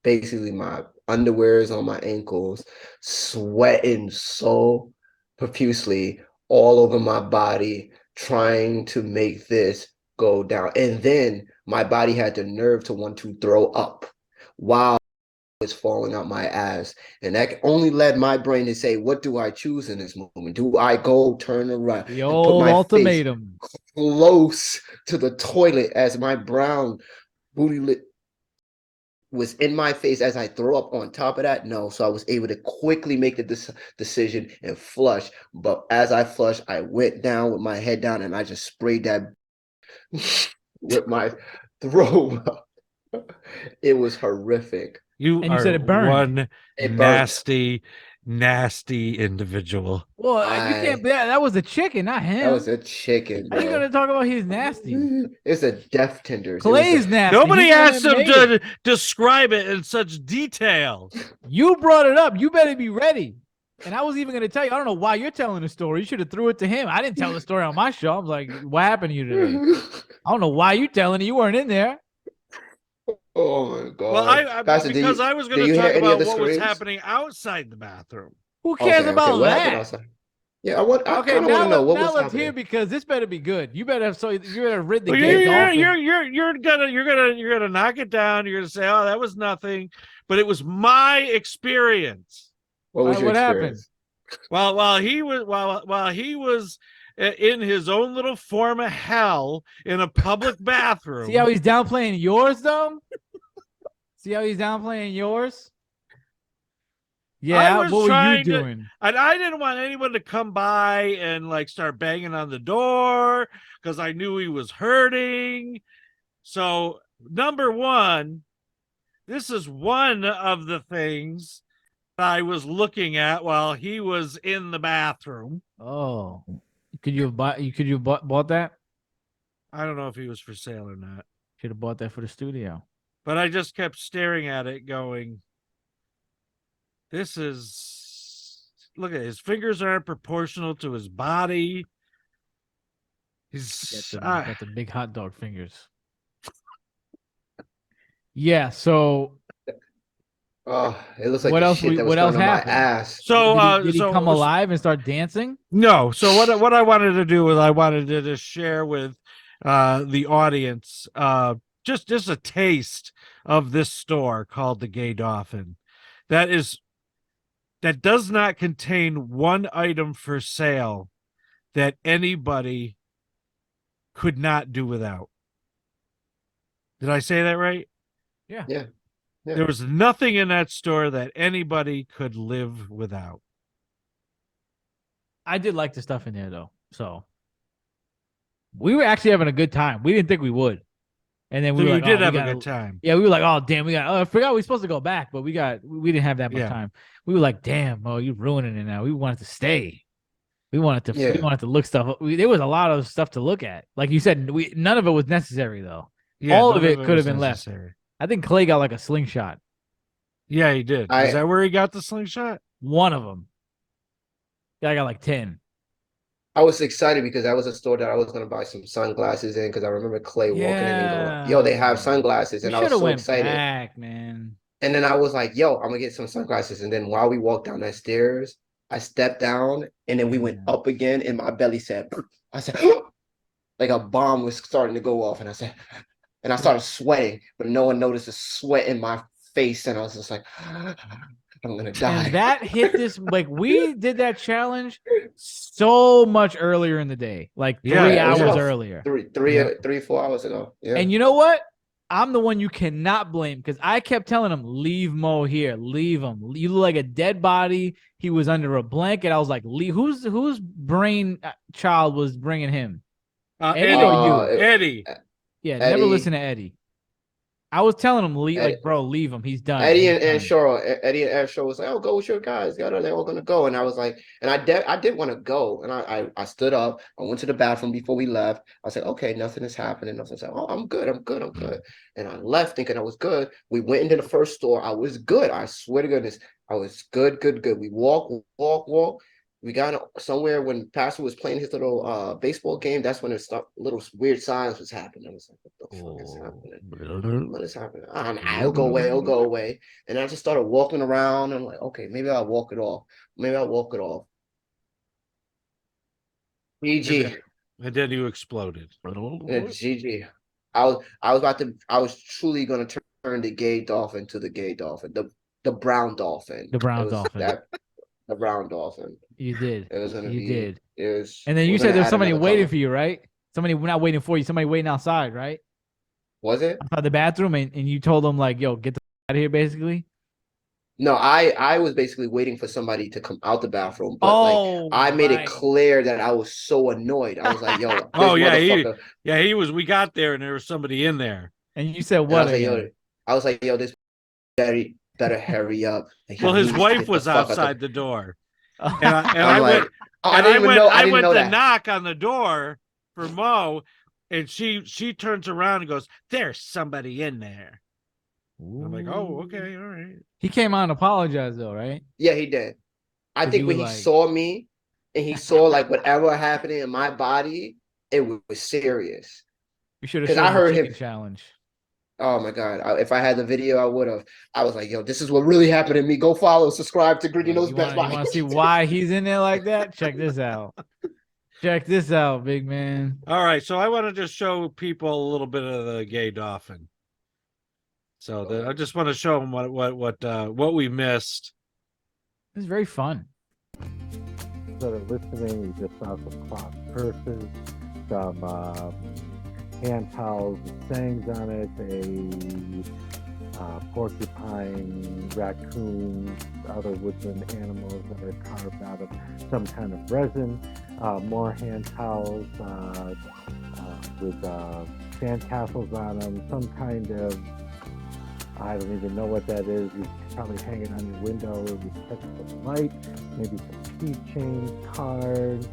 basically my underwears on my ankles, sweating so profusely all over my body, trying to make this go down. And then my body had the nerve to want to throw up while it's falling out my ass. And that only led my brain to say, what do I choose in this moment? Do I go turn around The and put old my face ultimatum. close to the toilet as my brown booty lip was in my face as I throw up on top of that? No. So I was able to quickly make the decision and flush. But as I flushed, I went down with my head down and I just sprayed that with my throat. It was horrific. you And you said are it burned. one It burnt. nasty individual. Well, you can't. That was the chicken, not him. That was a chicken, How you bro. gonna talk about he's nasty? It's a death tenders. Clay's nasty. Nobody He's the one asked that him made it. to describe it in such detail. You brought it up. You better be ready. And I was even gonna tell you. I don't know why you're telling the story. You should have threw it to him. I didn't tell the story on my show. I was like, "What happened to you today?" I don't know why you telling it. You weren't in there. Oh my god. Well, Pastor, because I was going do to you hear talk any of about the what was screams? happening outside the bathroom. Who cares about What happened that? outside? Yeah, I Okay, kind of want to know what now was let's hear happening. because this better be good. You better have read the Well, gay dolphin. you're gonna knock it down. You're gonna say, "Oh, that was nothing," but it was my experience. What was All right, your what happened? experience? While he was in his own little form of hell in a public bathroom. See how he's downplaying yours, though? See how he's downplaying yours? Yeah, I was what were you trying to, doing? and I didn't want anyone to come by and like start banging on the door because I knew he was hurting. So, number one, this is one of the things I was looking at while he was in the bathroom. Oh, could you have bought that? I don't know if he was for sale or not. Should have bought that for the studio. but I just kept staring at it, going, "This is look at his fingers aren't proportional to his body. He's Got the big hot dog fingers. Yeah. So Oh, it looks like what the else? shit that was What else coming on my happened? ass. so Did he come alive and start dancing? No. So what I wanted to do was I wanted to just share with the audience just a taste of this store called the Gay Dolphin. That does not contain one item for sale that anybody could not do without. Did I say that right? Yeah. Yeah. There was nothing in that store that anybody could live without. I did like the stuff in there though. So we were actually having a good time. We didn't think we would. And then So we were you like, did oh, have we a gotta, good time. Yeah, we were like, oh damn, I forgot we were supposed to go back, but we didn't have that much Yeah. time. We were like, damn, oh, you're ruining it now. We wanted to stay. We wanted to look stuff up. There was a lot of stuff to look at. Like you said, none of it was necessary though. Yeah, All none of it could was have been necessary. left. I think Clay got like a slingshot. Yeah, he did. Is that where he got the slingshot? One of them. Yeah, I got like 10. I was excited because that was a store that I was gonna buy some sunglasses in because I remember Clay walking in and going, "Yo, they have sunglasses," We and I was should have so went excited. back, man. And then I was like, "Yo, I'm gonna get some sunglasses." And then while we walked down that stairs, I stepped down, and then we went up again, and my belly said, "I said." Like a bomb was starting to go off, and I started sweating, but no one noticed the sweat in my face, and I was just like, I'm gonna die. And that hit this like we did that challenge so much earlier in the day, like 3 hours earlier. 4 hours ago. Yeah. And you know what? I'm the one you cannot blame because I kept telling him, leave Mo here, leave him. You look like a dead body. He was under a blanket. I was like, leave. Whose brain child was bringing him? Eddie or you? Eddie. Yeah, Eddie. never listen to Eddie. I was telling him, leave, Eddie. like, bro, leave him. He's done. Eddie He's and done. Cheryl. Eddie and Cheryl was like, "Oh, go with your guys. They're all gonna go." And I was like, and I did want to go, and I stood up. I went to the bathroom before we left. I said, "Okay, nothing is happening." I was like, "Oh, I'm good. I'm good. I'm good." And I left thinking I was good. We went into the first store. I was good. I swear to goodness, I was good. We walk. We got somewhere when Pastor was playing his little baseball game. That's when it stopped. Little weird signs was happening. I was like, "What the fuck is happening? What is happening? It'll go away. It'll go away." And I just started walking around. And I'm like, "Okay, maybe I'll walk it off. Maybe I'll walk it off." GG. And then you exploded. GG. I was truly gonna turn the gay dolphin to the gay dolphin, the brown dolphin. The brown dolphin. The brown dolphin. You did. It was gonna you be. did. It was. And then you said there's somebody waiting color. for you, right? Somebody not waiting for you. Somebody waiting outside, right? Was it? Outside the bathroom, and you told them like, "Yo, get the out of here," basically. No, I was basically waiting for somebody to come out the bathroom, but I made it clear that I was so annoyed. I was like, "Yo, he was. We got there, and there was somebody in there." And you said what? I was like, "Yo, this better hurry up." Well, his wife was outside the door, and I didn't know to knock on the door for Mo, and she turns around and goes, "There's somebody in there." I'm like, "Oh, okay, all right." He came out and apologized though, right? Yeah, he did. I think when he saw me and he saw like whatever happening in my body, it was serious. You should have shown the chicken challenge. Oh my God. If I had the video, I would have. I was like, "Yo, this is what really happened to me. Go follow, subscribe to Griddy Knows Best Buy." You want to see why he's in there like that? Check this out. Check this out, big man. All right, so I want to just show people a little bit of the gay dolphin. So I just want to show them what we missed. It's very fun. That are listening, you just saw some cloth purses, some hand towels with sayings on it, a porcupine, raccoons, other woodland animals that are carved out of some kind of resin, more hand towels with sandcastles on them, some kind of, I don't even know what that is. You probably hang it on your window with catch the light, maybe some keychains, cards,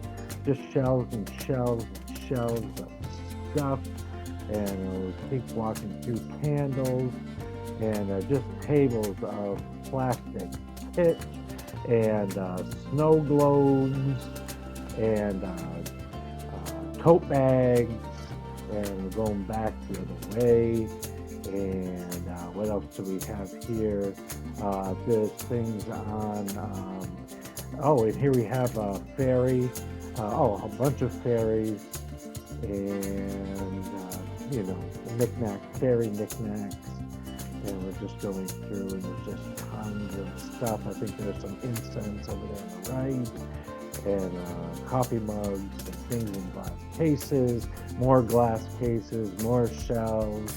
just shelves and shelves and shelves of stuff. And we'll keep walking through candles. and just tables of plastic pitch and snow globes and tote bags, and we're going back the other way. And what else do we have here? There's things on. Oh, and here we have a ferry. A bunch of ferries, and knickknacks, ferry knickknacks. And we're just going through, and there's just tons of stuff. I think there's some incense over there on the right, and coffee mugs and things in glass cases, more glass cases, more shells,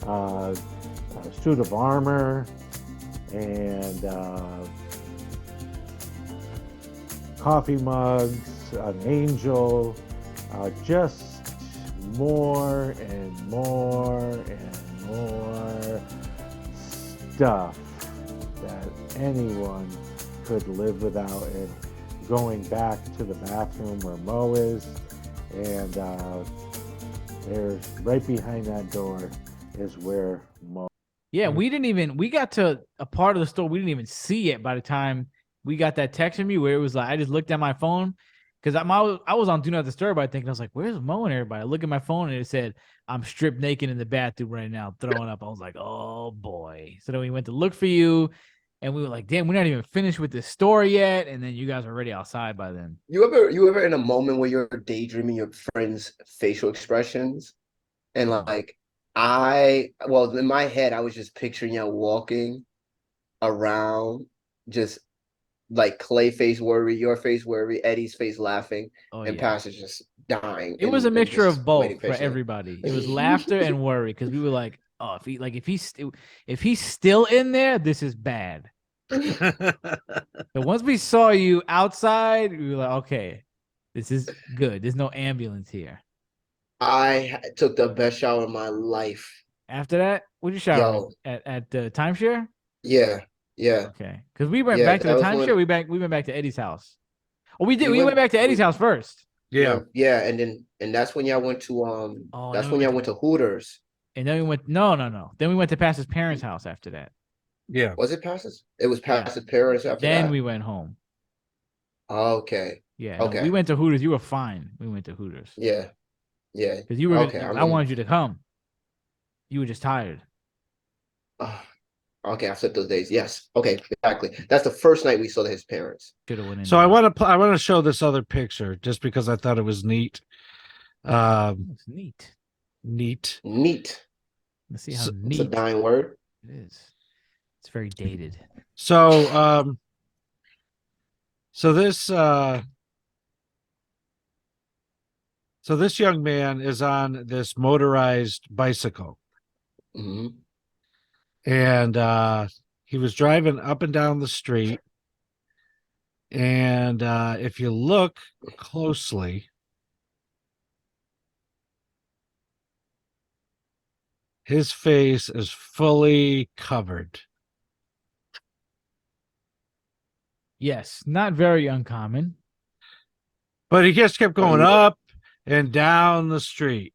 a suit of armor, and coffee mugs, an angel, just more and more and more stuff that anyone could live without. And going back to the bathroom where Mo is, and there's right behind that door is where Mo. Yeah, we got to a part of the store we didn't even see it by the time we got that text from you where it was like, I just looked at my phone because I was on Do Not Disturb, I think, and I was like, where's Mo and everybody? I look at my phone and it said, I'm stripped naked in the bathroom right now, throwing up. I was like, oh boy. So then we went to look for you and we were like, damn, we're not even finished with this story yet. And then you guys were already outside by then. You ever in a moment where you're daydreaming your friend's facial expressions? And like in my head, I was just picturing you walking around, just like Clay face worry, your face worry, Eddie's face laughing, and Pastor's just dying. It was a mixture of both for patiently. Everybody. It was laughter and worry because we were like, oh, if he's still in there, this is bad. But once we saw you outside, we were like, okay, this is good. There's no ambulance here. I took the best shower of my life. After that, what did you shower at the timeshare? Yeah. Okay, because we went back to the timeshare. We went back to Eddie's house. Oh, we did. We went back to Eddie's house first. Yeah, and that's when y'all went to that's when y'all went to Hooters. And then we went no. Then we went to Pastor's parents' house after that. Yeah. Was it Pastor's? It was Pastor's parents after that. Then we went home. Okay. Yeah. Okay. No, we went to Hooters. You were fine. We went to Hooters. Yeah. Because you were. Okay. I wanted you to come. You were just tired. Okay, I've said those days. Yes. Okay, exactly. That's the first night we saw his parents. So I want to show this other picture just because I thought it was neat. It's neat. Neat. Let's see how neat. It's a dying word. It is. It's very dated. So this young man is on this motorized bicycle. Mm-hmm. And he was driving up and down the street. And if you look closely, his face is fully covered. Yes, not very uncommon. But he just kept going up and down the street.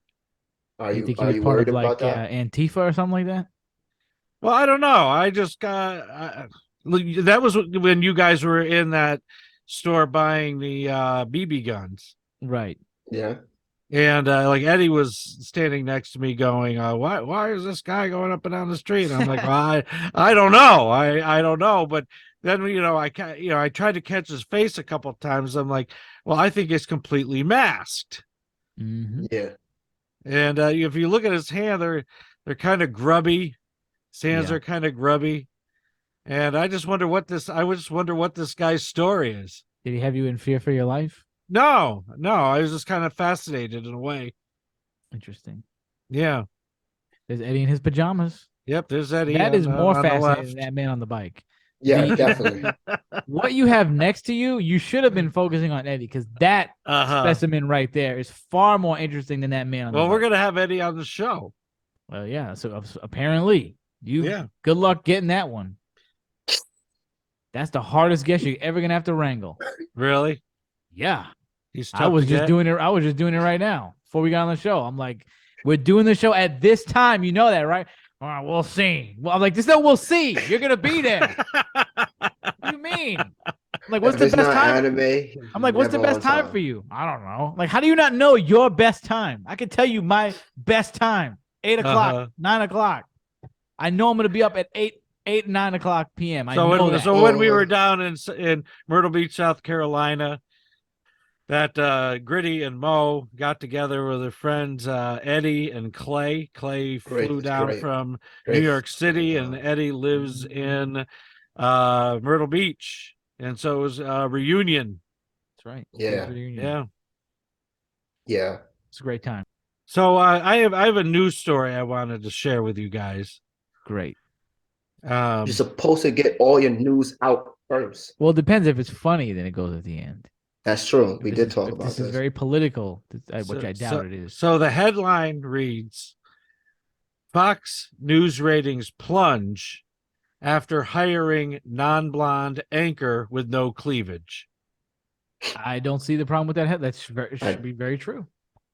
Are you part worried of about that? Antifa or something like that? Well, I don't know. I just got that was when you guys were in that store buying the BB guns, right? Yeah. And like Eddie was standing next to me, going, "Why is this guy going up and down the street?" And I'm like, "Well, I don't know. I don't know." But then I tried to catch his face a couple of times. I'm like, "Well, I think it's completely masked." Mm-hmm. Yeah. And if you look at his hand, they're kind of grubby. His hands are kind of grubby. And I just wonder what this guy's story is. Did he have you in fear for your life? No. I was just kind of fascinated in a way. Interesting. Yeah. There's Eddie in his pajamas. Yep, there's Eddie. That is more fascinating than that man on the bike. Yeah, definitely. What you have next to you should have been focusing on Eddie because that specimen right there is far more interesting than that man on the bike. Well, we're going to have Eddie on the show. Well, yeah. So apparently, good luck getting that one. That's the hardest guest you're ever gonna have to wrangle. Really? Yeah. I was just doing it right now before we got on the show. I'm like, we're doing the show at this time. You know that, right? All right, we'll see. Well, I'm like, there's no we'll see. You're gonna be there. What do you mean? I'm like, what's If the it's best not time? anime, I'm like, what's the never best on time for time. you? I don't know. Like, how do you not know your best time? I can tell you my best time. 8 o'clock, Uh-huh. 9 o'clock. I know I'm gonna be up at 9 o'clock p.m. I So know when that. so when we Oh, were down in Myrtle Beach, South Carolina, that Griddy and Mo got together with their friends Eddie and Clay. Clay flew down great, from New great York fucking City, and time. Eddie lives in Myrtle Beach, and so it was a reunion. That's right. Yeah, Yeah. yeah. It's a great time. So I have a news story I wanted to share with you guys. Great. You're supposed to get all your news out first. Well, it depends if it's funny, then it goes at the end. That's true. We did talk If about this is this. very political, which So, I doubt it is. so the headline reads, Fox News ratings plunge after hiring non-blonde anchor with no cleavage. I don't see the problem with that. That should I- be very true.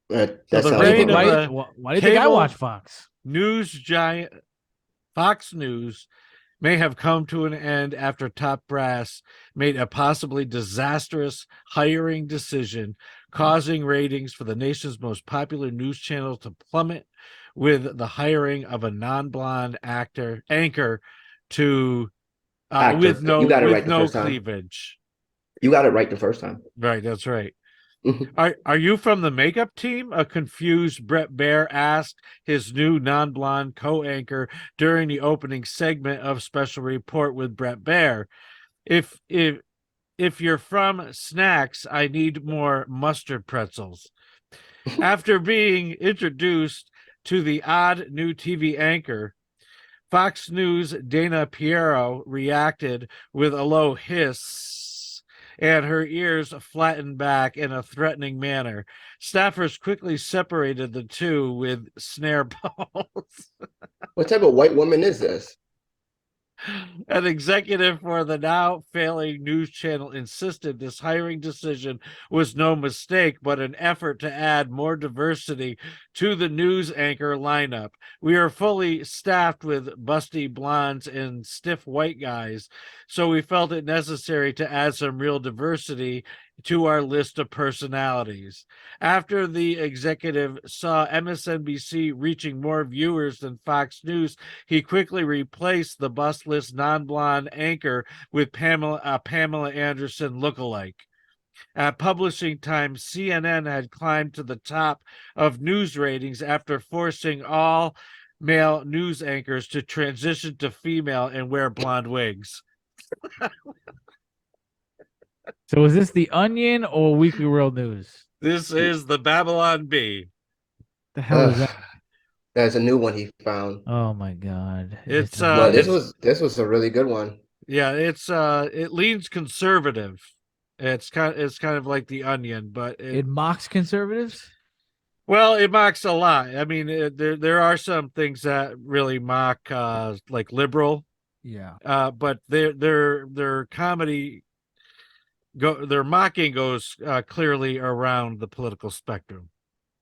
That So the sounds reign about of right. the Why do you think I cable watch Fox? news giant Fox News may have come to an end after top brass made a possibly disastrous hiring decision, causing ratings for the nation's most popular news channel to plummet with the hiring of a non-blonde anchor to Actor. with You got it with right the no first time. cleavage. You got it right the first time. Right, that's right. Are you from the makeup team? A confused Brett Baer asked his new non-blonde co-anchor during the opening segment of Special Report with Brett Baer. If you're from snacks, I need more mustard pretzels. After being introduced to the odd new TV anchor, Fox News' Dana Piero reacted with a low hiss, and her ears flattened back in a threatening manner. Staffers quickly separated the two with snare poles. What type of white woman is this? An executive for the now failing news channel insisted this hiring decision was no mistake, but an effort to add more diversity to the news anchor lineup. We are fully staffed with busty blondes and stiff white guys, so we felt it necessary to add some real diversity to our list of personalities. After the executive saw MSNBC reaching more viewers than Fox News, he quickly replaced the bustless non-blonde anchor with Pamela Anderson lookalike. At publishing time, CNN had climbed to the top of news ratings after forcing all male news anchors to transition to female and wear blonde wigs. So is this the Onion or Weekly World News? This is the Babylon Bee. The hell is that? That's a new one he found. Oh my god! It's Well, this was a really good one. Yeah, it leans conservative. It's kind of like the Onion, but it mocks conservatives. Well, it mocks a lot. I mean, there are some things that really mock like liberal. Yeah. But their comedy their mocking goes clearly around the political spectrum.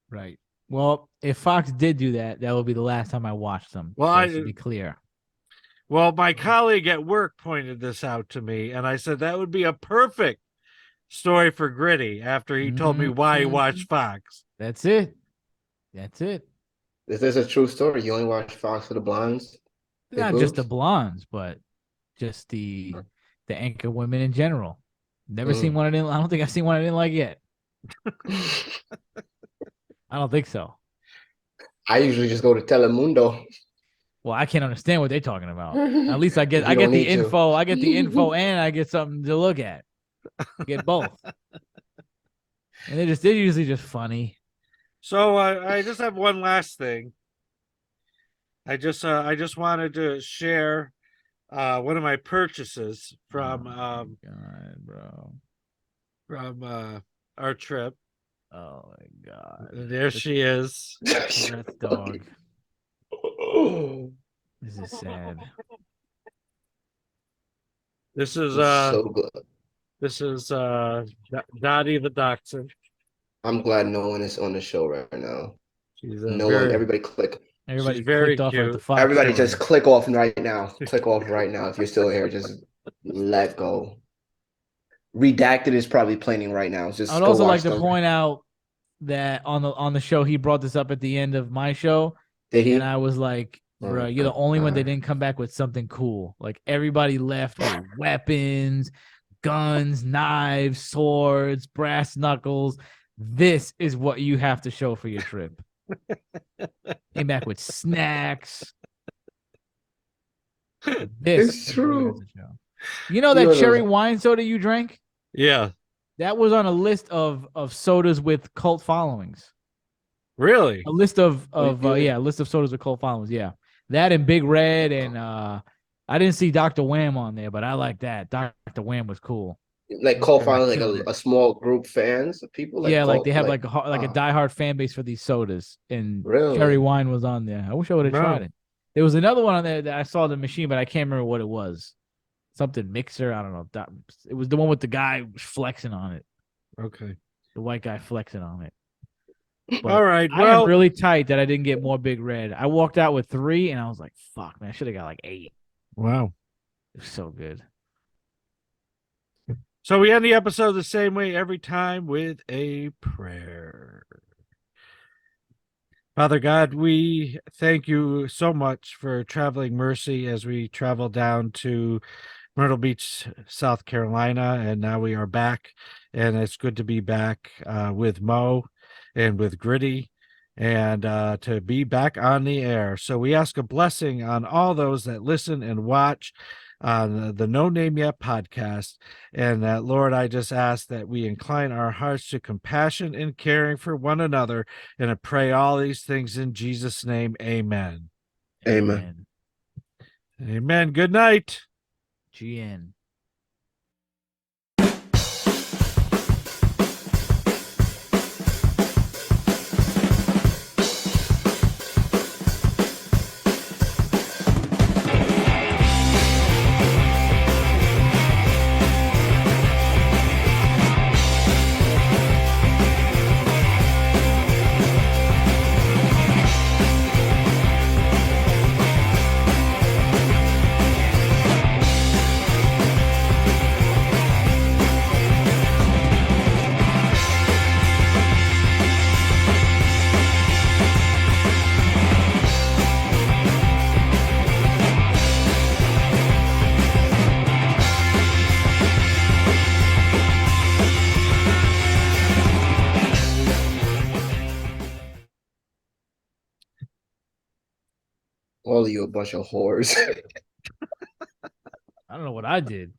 Right. Well, if Fox did do that, that would be the last time I watched them. Well, to be clear. Well, my colleague at work pointed this out to me, and I said that would be a perfect story for Griddy after he told me why he watched Fox. That's it. That's it. This is a true story. You only watch Fox for the blondes? Not just the blondes, but just the anchor women in general. Never seen one I didn't. I don't think I've seen one I didn't like yet. I don't think so. I usually just go to Telemundo. Well, I can't understand what they're talking about. At least I get don't the need to. info. I get the info and I get something to look at. Get both. And they're usually just funny. So I just have one last thing. I just wanted to share one of my purchases from God, bro. from our trip. Oh my god. There she is. That dog. This is sad. This is so good. This is Dottie the Dachshund. I'm glad no one is on the show right now. She's No one. Everybody click. Everybody very clicked off at the cute. Fox. Everybody story. just click off right now. Click off right now. If you're still here, just let go. Redacted is probably playing right now. Just I'd go also watch like to them. point out that on the show he brought this up at the end of my show, Did he? and I was like, bro, you're the only one that didn't come back with something cool. Like everybody left with weapons, guns, knives, swords, brass knuckles. This is what you have to show for your trip. Came back with snacks. This It's is what you have true. to show. You know You that know cherry those- wine soda you drank? Yeah. That was on a list of sodas with cult followings. Really? A list of you mean? a list of sodas with cult followings. Yeah, that and Big Red and I didn't see Dr. Wham on there, but I like that. Dr. Wham was cool. Like call They finally like killed it. a small group fans of people like Yeah, like call, they have like a diehard fan base for these sodas, and Really? cherry wine was on there. I wish I would have No. tried it. There was another one on there that I saw the machine, but I can't remember what it was. Something mixer. I don't know. It was the one with the guy flexing on it. Okay. The white guy flexing on it. But All right. I Well, am really tight that I didn't get more Big Red. I walked out with 3, and I was like, "Fuck, man! I should have got like 8." wow. It was so good. So we end the episode the same way every time with a prayer. Father God, we thank you so much for traveling mercy as we travel down to Myrtle Beach, South Carolina, and now we are back, and it's good to be back with Mo and with Griddy, and to be back on the air. So we ask a blessing on all those that listen and watch on the No Name Yet podcast, and that, Lord, I just ask that we incline our hearts to compassion and caring for one another, and I pray all these things in Jesus' name. Amen. Amen. Amen. Good night. GN. All of you a bunch of whores. I don't know what I did.